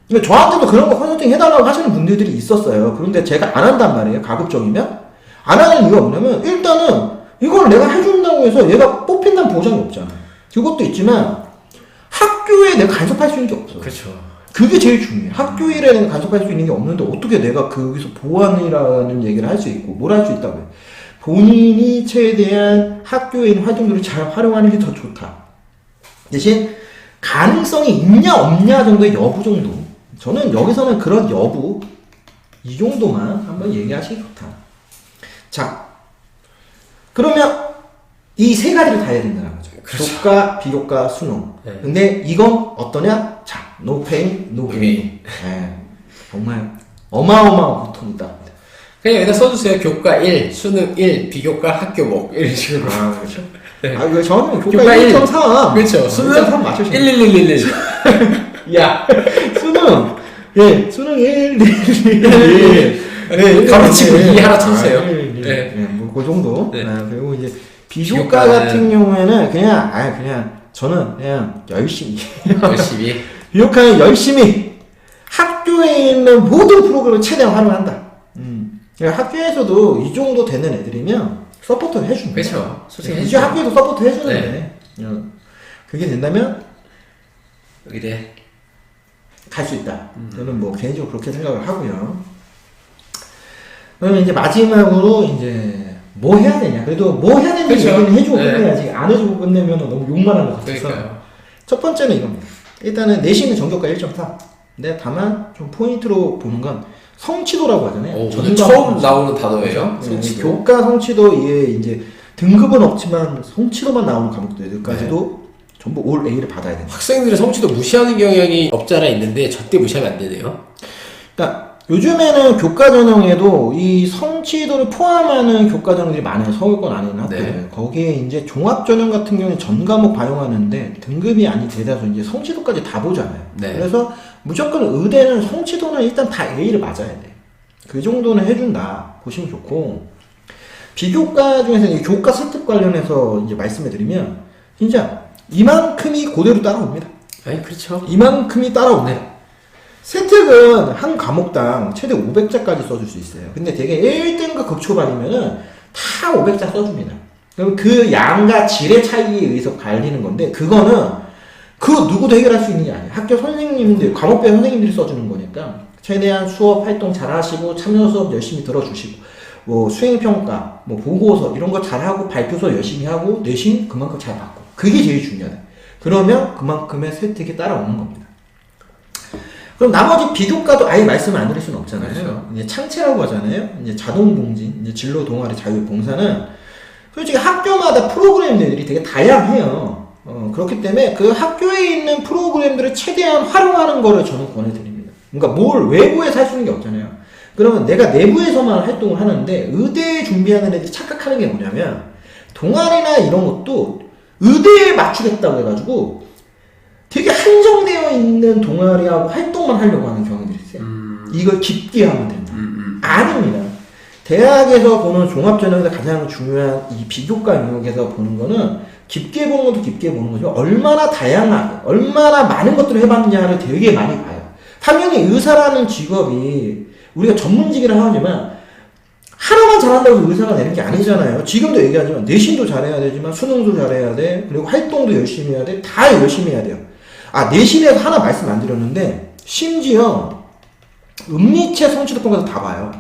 그러니까 저한테도 그런 거 컨설팅 해달라고 하시는 분들이 있었어요. 그런데 제가 안 한단 말이에요. 가급적이면. 안 하는 이유가 뭐냐면, 일단은 이걸 내가 해준다고 해서 얘가 뽑힌다는 보장이 없잖아. 그것도 있지만, 학교에 내가 간섭할 수 있는 게 없어. 그렇죠. 그게 제일 중요해. 학교 일에 내가 간섭할 수 있는 게 없는데, 어떻게 내가 거기서 보완이라는 얘기를 할 수 있고, 뭘 할 수 있다고 해. 본인이 최대한 학교에 있는 활동들을 잘 활용하는 게 더 좋다. 대신, 가능성이 있냐, 없냐 정도의 여부 정도. 저는 여기서는 그런 여부, 이 정도만 한번 얘기하시기 좋다. 자, 그러면 이 세 가지를 다 해야 된다는 거죠. 그렇죠. 교과, 비교과, 수능. 네. 근데 이건 어떠냐? 자, no pain, no gain. 네, 정말 어마어마한 고통이다. 그냥 여기다 써주세요. 교과 1, 수능 1, 비교과 학교목 이런 식으로. 아, 그렇죠. 네. 아, 이거 저는 교과 교과 1. 1.4. 그렇죠. 수능 1.3 맞추시면 11111. 야, 수능. 예, 수능 1, 1. 네, 가로치고 네, 2 하나 쳐주세요. 네, 뭐, 그 정도. 네. 그리고 이제, 비교과 비교과는 같은 경우에는 그냥, 저는 그냥 열심히. 열심히. 비교과는 열심히 학교에 있는 모든 프로그램을 최대한 활용한다. 그러니까 학교에서도 이 정도 되는 애들이면 서포트를 해주는 거예요. 그렇죠. 솔직히 이제 해주죠. 학교에도 서포트 해주는데. 네. 그게 된다면 의대. 갈 수 있다. 저는 뭐 개인적으로 그렇게 생각을 하고요. 그러면 이제 마지막으로 이제 뭐 해야 되냐. 그래도 뭐 해야 되는 그쵸. 얘기는 해주고 네. 끝내야지. 안 해주고 끝내면 너무 욕만 하는 것 같아서. 그러니까요. 첫 번째는 이겁니다. 일단은 내신은 전교과 1.4. 근데 다만 좀 포인트로 보는 건 성취도라고 하잖아요. 오늘 전과 처음 나오는 단어예요. 네, 성취도. 교과 성취도 이게 이제 등급은 없지만 성취도만 나오는 과목들까지도 전부 올 A를 받아야 된다. 학생들의 성취도 무시하는 경향이 없지 않아 있는데 절대 무시하면 안 되네요. 그러니까 요즘에는 교과 전형에도 이 성취도를 포함하는 교과 전형들이 많아요. 서울권 안에 있는 학교들. 네. 거기에 이제 종합 전형 같은 경우는 전 과목 반영하는데 등급이 아닌 대다수 이제 성취도까지 다 보잖아요. 네. 그래서 무조건 의대는 성취도는 일단 다 A를 맞아야 돼. 그 정도는 해준다 보시면 좋고, 비교과 중에서 이 교과 세특 관련해서 이제 말씀해 드리면 진짜 이만큼이 그대로 따라옵니다. 아니 그렇죠. 이만큼이 따라옵니다. 세특은 한 과목당 최대 500자까지 써줄 수 있어요. 근데 되게 1등급 급초반이면은 다 500자 써줍니다. 그럼 그 양과 질의 차이에 의해서 갈리는 건데, 그거는 그 누구도 해결할 수 있는 게 아니에요. 학교 선생님들, 과목별 선생님들이 써주는 거니까 최대한 수업 활동 잘 하시고 참여 수업 열심히 들어주시고, 뭐 수행평가, 뭐 보고서 이런 거 잘하고 발표서 열심히 하고 내신 그만큼 잘 받고, 그게 제일 중요하다. 그러면 그만큼의 세특이 따라오는 겁니다. 그럼 나머지 비교과도 아예 말씀을 안 드릴 수는 없잖아요. 그렇죠. 이제 창체라고 하잖아요. 이제 자동봉진, 이제 진로 동아리 자유봉사는 솔직히 학교마다 프로그램들이 되게 다양해요. 그렇기 때문에 그 학교에 있는 프로그램들을 최대한 활용하는 거를 저는 권해드립니다. 그러니까 뭘 외부에서 할 수 있는 게 없잖아요. 그러면 내가 내부에서만 활동을 하는데, 의대에 준비하는 애들이 착각하는 게 뭐냐면, 동아리나 이런 것도 의대에 맞추겠다고 해가지고 되게 한정되어 있는 동아리하고 활동만 하려고 하는 경우들이 있어요. 이걸 깊게 하면 된다. 아닙니다. 대학에서 보는 종합전형에서 가장 중요한 이 비교과 영역에서 보는 거는 깊게 보는 것도 깊게 보는 거죠. 얼마나 다양하게, 얼마나 많은 것들을 해봤냐를 되게 많이 봐요. 당연히 의사라는 직업이 우리가 전문직이라 하지만 하나만 잘한다고 해서 의사가 되는 게 아니잖아요. 지금도 얘기하지만 내신도 잘해야 되지만 수능도 잘해야 돼. 그리고 활동도 열심히 해야 돼. 다 열심히 해야 돼요. 아, 내신에서 하나 말씀 안 드렸는데, 심지어 음리체 성취도 평가에서 다 봐요.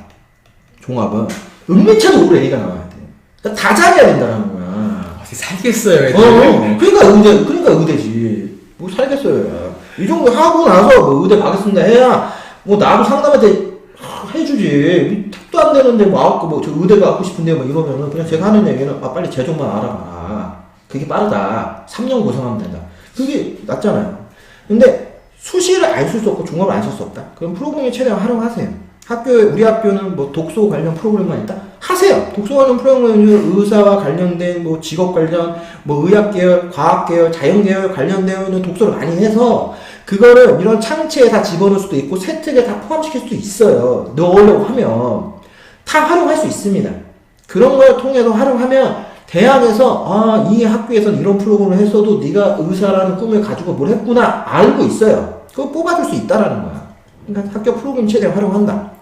종합은 음리체도 올 A가 나와야 돼. 그러니까 다 잘해야 된다는 거야. 어떻게 살겠어요, 애들. 그러니까 의대지. 뭐 살겠어요. 야. 이 정도 하고 나서 뭐 의대 가겠습니다 해야 뭐 나도 상담한테 해주지. 택도 안 되는데 뭐 와갖고 뭐 저 의대 가고 싶은데 뭐 이러면은 그냥 제가 하는 얘기는 아 빨리 재종만 알아봐라. 그게 빠르다. 3년 고생하면 된다. 그게 낫잖아요. 근데 수시를 안 쓸 수 없고 종합을 안 쓸 수 없다. 그럼 프로그램을 최대한 활용하세요. 우리 학교는 뭐 독소 관련 프로그램만 있다? 하세요. 독소 관련 프로그램은 의사와 관련된 뭐 직업 관련, 뭐 의학 계열, 과학 계열, 자연 계열 관련되어 있는 독서를 많이 해서 그거를 이런 창체에 다 집어넣을 수도 있고 세특에 다 포함시킬 수도 있어요. 넣으려고 하면 다 활용할 수 있습니다. 그런 걸 통해서 활용하면 대학에서 이 학교에서는 이런 프로그램을 했어도 네가 의사라는 꿈을 가지고 뭘 했구나 알고 있어요. 그거 뽑아줄 수 있다라는 거야. 그러니까 학교 프로그램 최대한 활용한다.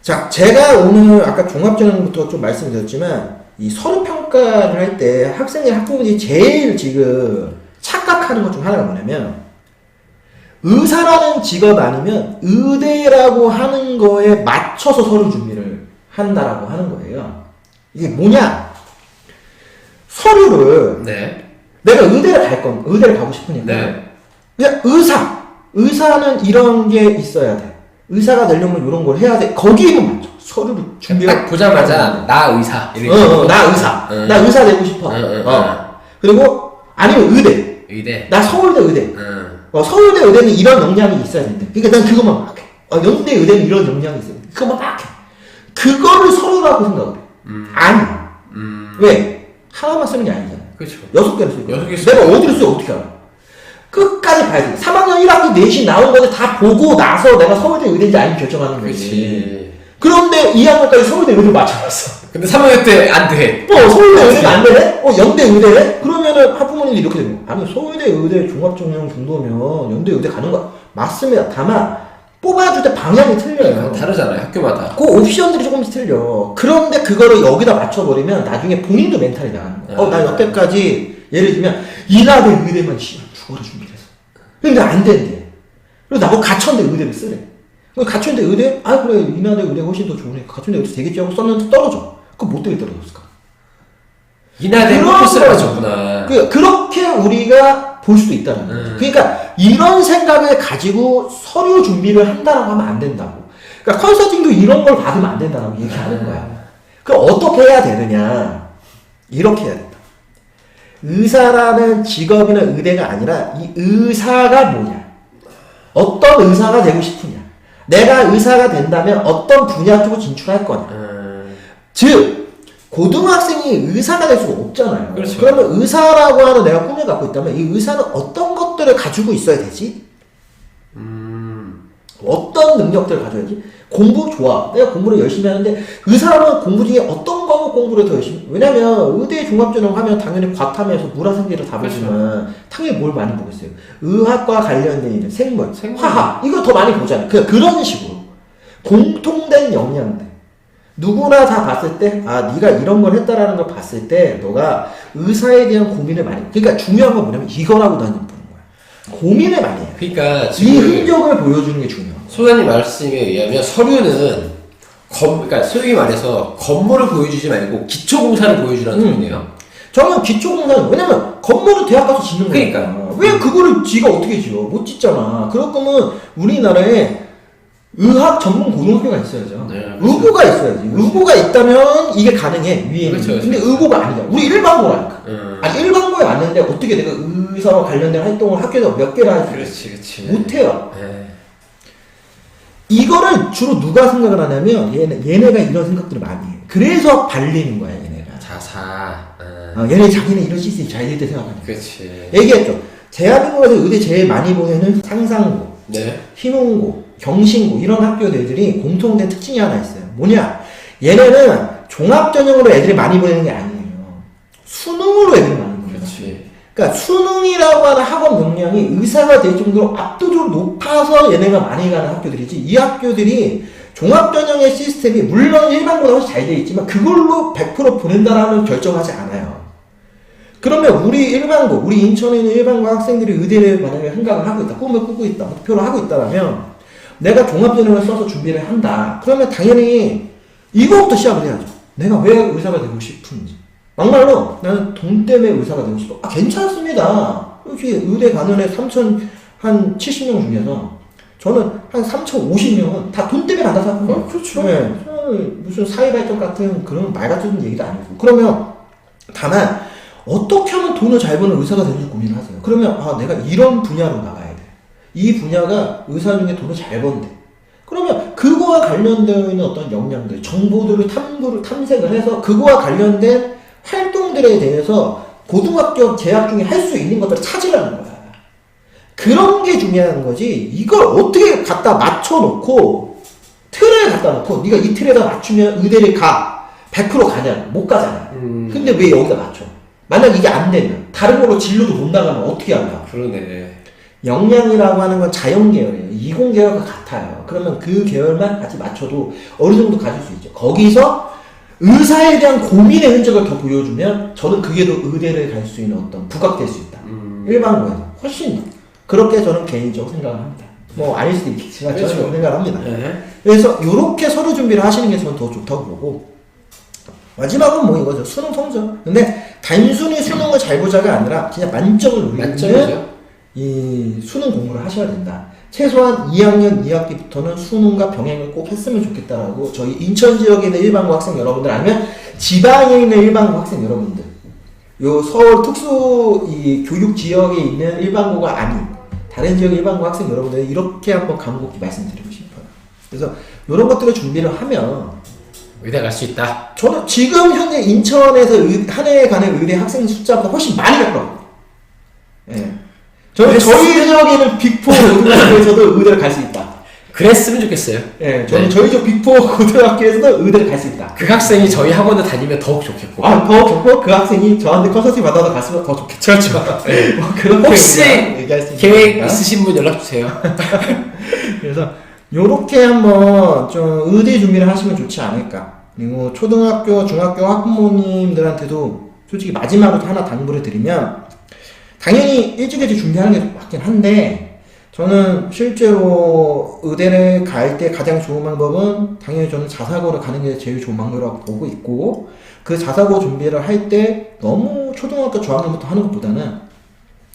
자, 제가 오늘 아까 종합전형부터 좀 말씀드렸지만 이 서류 평가를 할 때 학생들 학부모들이 제일 지금 착각하는 것 중 하나가 뭐냐면 의사라는 직업 아니면 의대라고 하는 거에 맞춰서 서류 준비를 한다라고 하는 거예요. 이게 뭐냐? 서류를 네. 내가 의대를 가고 싶으니까 네. 그냥 의사는 이런 게 있어야 돼. 의사가 되려면 이런 걸 해야 돼. 거기에만 맞춰. 서류를 딱 보자마자 나 의사. 나 의사. 나 의사 되고 싶어. 그리고 아니면 의대. 나 서울대 의대. 서울대 의대는 이런 역량이 있어야 된다. 그러니까 난 그것만 막 해. 연대 의대는 이런 역량이 있어야 돼. 그것만 막 해. 그거를 서류라고 생각을 해. 아니. 왜? 하나만 쓰는 게 아니잖아. 그렇죠. 6개를 쓰고. 6개 내가 어디를 써 어떻게 알아? 끝까지 봐야 돼. 3학년 1학기 내신 나온 거를 다 보고 나서 내가 서울대 의대인지 아닌지 결정하는 거지. 그렇지. 그런데 2학년까지 서울대 의대를 맞춰놨어. 근데 3학년 때 안 돼. 서울대 의대가 안 되네? 연대 의대네? 그러면은 학부모님들이 이렇게 되는 거야. 아니, 서울대 의대 종합전형 정도면 연대 의대 가는 거야. 맞습니다. 다만, 뽑아줄 때 방향이 틀려요. 다르잖아요, 학교마다. 그 옵션들이 조금씩 틀려. 그런데 그거를 여기다 맞춰버리면 나중에 본인도 멘탈이 나가는 거야. 나 여태까지, 예를 들면, 인하대 의대만 죽어라 준비했어. 근데 안 된대. 그래서 나보고 가천대 의대를 쓰래. 가천대 의대? 그래, 인하대 의대가 훨씬 더 좋으니까 가천대 의대 되겠지 하고 썼는데 떨어져. 그럼 뭐 때문에 떨어졌을까? 인하대 코스를 맞췄구나. 그렇게 우리가 볼 수도 있다는 거죠. 그러니까 이런 생각을 가지고 서류 준비를 한다라고 하면 안 된다고. 그러니까 컨설팅도 이런 걸 받으면 안 된다라고 얘기하는 거야. 그럼 어떻게 해야 되느냐? 이렇게 해야 된다. 의사라는 직업이나 의대가 아니라 이 의사가 뭐냐? 어떤 의사가 되고 싶으냐? 내가 의사가 된다면 어떤 분야 쪽으로 진출할 거냐? 즉 고등학생이 의사가 될 수가 없잖아요. 그렇죠. 그러면 의사라고 하는 내가 꿈을 갖고 있다면 이 의사는 어떤 것들을 가지고 있어야 되지? 어떤 능력들을 가져야지? 공부 좋아. 내가 공부를 열심히 하는데 의사라면 공부 중에 어떤 과목 공부를 더 열심히? 왜냐면 의대 종합전형 하면 당연히 과탐에서 물화생리를 다 보지만 당연히 뭘 많이 보겠어요. 의학과 관련된 일, 생물, 화학 이거 더 많이 보잖아요. 그런 식으로 공통된 역량들. 누구나 다 봤을 때, 네가 이런 걸 했다라는 걸 봤을 때, 너가 의사에 대한 고민을 많이, 그러니까 중요한 건 뭐냐면 이거라고 나는 보는 거야. 고민을 많이 해요. 그러니까 이 흔적을 보여주는 게 중요해요. 소장님 말씀에 의하면 서류는 그러니까 소위 말해서 건물을 보여주지 말고 기초공사를 보여주라는 소리네요. 저는 기초공사는, 왜냐면 건물은 대학 가서 짓는 거야. 그러니까. 왜 그거를 지가 어떻게 지어? 못 짓잖아. 그럴 거면 우리나라에 의학 전문 고등학교가 있어야죠. 네, 그렇죠. 의고가 있어야지. 의고가 있다면 이게 가능해. 위에. 그렇죠, 근데 의고가 아니잖아. 우리 일반고라니까. 아니 일반고에 왔는데 어떻게 내가 의사와 관련된 활동을 학교에서 몇 개를 하지? 그렇지. 못해요. 네. 이거를 주로 누가 생각을 하냐면 얘네가 이런 생각들을 많이 해. 그래서 발리는 거야, 얘네가. 자사. 얘네 자기는 이런 시스템이 잘 될 때 생각하니까. 그렇지. 얘기했죠. 대한민국에서 의대 제일 많이 보내는 상상고, 네. 희문고, 경신고 이런 학교들이 공통된 특징이 하나 있어요. 뭐냐? 얘네는 종합전형으로 애들이 많이 보내는 게 아니에요. 수능으로 애들이 많이 보내요. 그렇지. 그러니까 수능이라고 하는 학원 역량이 의사가 될 정도로 압도적으로 높아서 얘네가 많이 가는 학교들이지, 이 학교들이 종합전형의 시스템이 물론 일반보다 훨씬 잘 돼 있지만 그걸로 100% 보낸다라는 결정하지 않아요. 그러면 우리 일반고, 우리 인천에 있는 일반고 학생들이 의대를 만약에 생각을 하고 있다, 꿈을 꾸고 있다, 목표를 하고 있다라면 내가 종합전형을 써서 준비를 한다. 그러면 당연히 이거부터 시작을 해야죠. 내가 왜 의사가 되고 싶은지. 막말로 나는 돈 때문에 의사가 되고 싶어. 괜찮습니다. 혹시 의대 가는 애 3,070명 중에서 저는 한 3,050명은 다 돈 때문에 간다 생각합니다. 그렇죠. 네. 무슨 사회발전 같은 그런 말 같은 얘기도 아니고. 그러면 다만 어떻게 하면 돈을 잘 버는 의사가 되는지 고민을 하세요. 그러면 내가 이런 분야로 나가야 돼. 이 분야가 의사 중에 돈을 잘 번대. 그러면 그거와 관련되어 있는 어떤 역량들, 정보들을 탐색을 해서 그거와 관련된 활동들에 대해서 고등학교 재학 중에 할 수 있는 것들을 찾으라는 거야. 그런 게 중요한 거지. 이걸 어떻게 갖다 맞춰놓고 틀을 갖다 놓고 네가 이 틀에다 맞추면 의대를 가 100% 가냐? 못 가잖아. 근데 왜 여기다 맞춰? 만약 이게 안 되면 다른 걸로 진로도 못 나가면 어떻게 하냐? 그러네. 역량이라고 하는 건 자연 계열이에요. 이공 계열과 같아요. 그러면 그 계열만 같이 맞춰도 어느 정도 가질 수 있죠. 거기서 의사에 대한 고민의 흔적을 더 보여주면 저는 그게 더 의대를 갈 수 있는 어떤 부각될 수 있다. 일반고에서 훨씬 더. 그렇게 저는 개인적으로 생각을 합니다. 뭐 아닐 수도 있겠지만 그렇죠. 저는 생각을 합니다. 네. 그래서 이렇게 서류 준비를 하시는 게 저는 더 좋다고 보고 마지막은 뭐 이거죠. 수능 성적. 근데 단순히 수능을 잘 보자가 아니라 진짜 만점을 노리는 만점이죠. 이 수능 공부를 하셔야 된다. 최소한 2학년 2학기부터는 수능과 병행을 꼭 했으면 좋겠다라고 저희 인천 지역에 있는 일반고 학생 여러분들 아니면 지방에 있는 일반고 학생 여러분들 요 서울 특수 이 교육 지역에 있는 일반고가 아닌 다른 지역 일반고 학생 여러분들 이렇게 한번 간곡히 말씀드리고 싶어요. 그래서 이런 것들을 준비를 하면 의대 갈 수 있다. 저는 지금 현재 인천에서 한 해에 가는 의대 학생 숫자보다 훨씬 많이 갈 거라고. 예. 저희 지역에 있는 빅4 고등학교에서도 의대를 갈 수 있다. 그랬으면 좋겠어요. 예, 저는 네. 저희 집 빅4 고등학교에서도 의대를 갈 수 있다. 그 학생이 저희 학원을 다니면 더욱 좋겠고. 더 좋고 그 학생이 저한테 컨설팅 받아서 갔으면 더 좋겠죠. 그렇죠. 네. 뭐 그런 혹시 얘기할 수 계획 있으니까. 있으신 분 연락 주세요. 그래서 요렇게 한번 좀 의대 준비를 하시면 좋지 않을까. 그리고 초등학교, 중학교 학부모님들한테도 솔직히 마지막으로 하나 당부를 드리면 당연히 일찍 준비하는 게 맞긴 한데 저는 실제로 의대를 갈 때 가장 좋은 방법은 당연히 저는 자사고를 가는 게 제일 좋은 방법이라고 보고 있고 그 자사고 준비를 할 때 너무 초등학교 저학년부터 하는 것보다는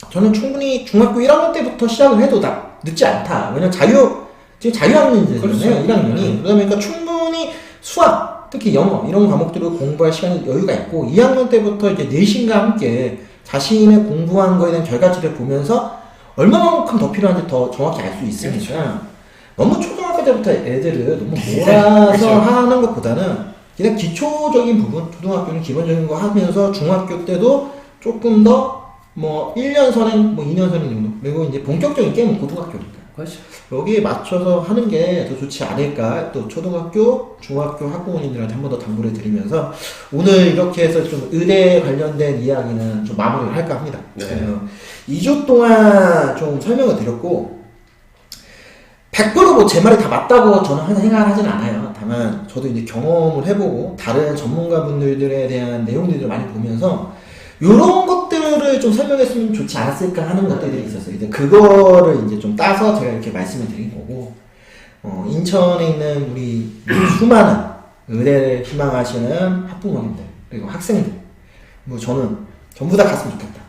저는 충분히 중학교 1학년 때부터 시작을 해도 늦지 않다. 왜냐면 지금 자유학년이잖아요. 그렇죠. 1학년이. 그러다 보니까 충분히 수학, 특히 영어 이런 과목들을 공부할 시간이 여유가 있고 2학년 때부터 이제 내신과 함께 자신의 공부한 거에 대한 결과치를 보면서 얼마만큼 더 필요한지 더 정확히 알 수 있으니까 너무 초등학교 때부터 애들을 너무 몰아서 그렇죠. 하는 것보다는 그냥 기초적인 부분, 초등학교는 기본적인 거 하면서 중학교 때도 조금 더 뭐 1년 선행, 뭐 2년 선행 정도 그리고 이제 본격적인 게임은 고등학교니까 그렇죠. 여기에 맞춰서 하는 게 더 좋지 않을까. 또 초등학교, 중학교 학부모님들한테 한 번 더 당부를 드리면서 오늘 이렇게 해서 좀 의대 관련된 이야기는 좀 마무리를 할까 합니다. 네. 2주 동안 좀 설명을 드렸고 100% 뭐 제 말이 다 맞다고 저는 항상 생각을 하진 않아요. 다만 저도 이제 경험을 해보고 다른 전문가분들에 대한 내용들을 많이 보면서 요런 것들을 좀 설명했으면 좋지 않았을까 하는 것들이 있었어요. 이제 그거를 이제 좀 따서 제가 이렇게 말씀을 드린 거고, 인천에 있는 우리 수많은 의대를 희망하시는 학부모님들, 그리고 학생들, 뭐 저는 전부 다 갔으면 좋겠다.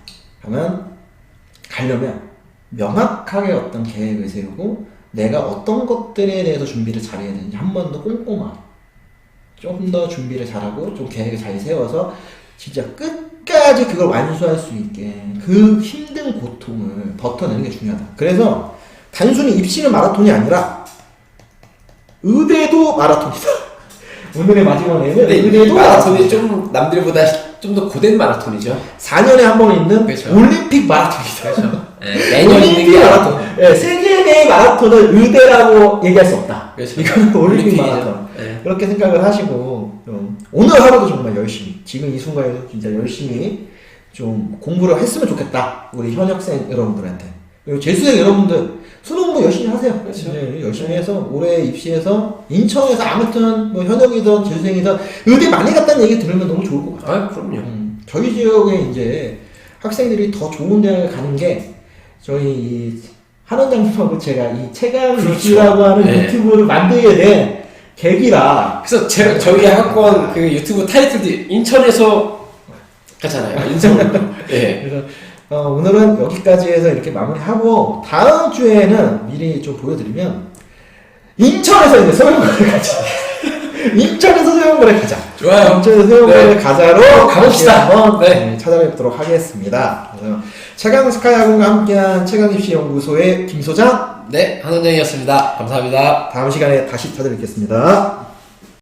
하면, 가려면 명확하게 어떤 계획을 세우고, 내가 어떤 것들에 대해서 준비를 잘해야 되는지 한 번 더 꼼꼼하게, 좀 더 준비를 잘하고, 좀 계획을 잘 세워서, 진짜 끝까지 그걸 완수할 수 있게 그 힘든 고통을 버텨내는 게 중요하다. 그래서 단순히 입시는 마라톤이 아니라 의대도 마라톤이다. 오늘의 마지막에는 의대도 마라톤이 좀 남들보다 좀 더 고된 마라톤이죠. 4년에 한 번 있는 그렇죠. 올림픽 마라톤이다. 그렇죠. 매년 있는 게 마라톤. 네, 세계의 마라톤을 의대라고 얘기할 수 없다. 그렇죠. 이거는 올림픽 올림픽이죠. 마라톤. 네. 그렇게 생각을 하시고 오늘 하루도 정말 열심히 지금 이 순간에도 진짜 열심히 좀 공부를 했으면 좋겠다. 우리 현역생 여러분들한테. 그리고 재수생 여러분들 수능도 열심히 하세요. 그렇죠. 네, 열심히 해서 올해 입시해서 인천에서 아무튼 뭐 현역이든 재수생이든 의대 많이 갔다는 얘기 들으면 너무 좋을 것 같아요. 아, 그럼요. 저희 지역에 이제 학생들이 더 좋은 대학을 가는 게 저희 이 한원장님하고 제가 이 최강 그렇죠. 입시라고 하는 네. 유튜브를 만들게 된 계기라. 그래서 저희 학원 그 유튜브 타이틀도 인천에서 가잖아요. 인천으로. 예. 그래서 오늘은 여기까지 해서 이렇게 마무리하고 다음 주에는 미리 좀 보여드리면 인천에서 이제 서영고를 가자. 인천에서 서영고를 가자. 좋아요. 인천에서 서영고를 네. 가자로 가봅시다. 한번 네. 찾아뵙도록 하겠습니다. 그래서 최강 스카이학원과 함께한 최강입시연구소의 김소장. 네, 한원장이었습니다. 감사합니다. 다음 시간에 다시 찾아뵙겠습니다.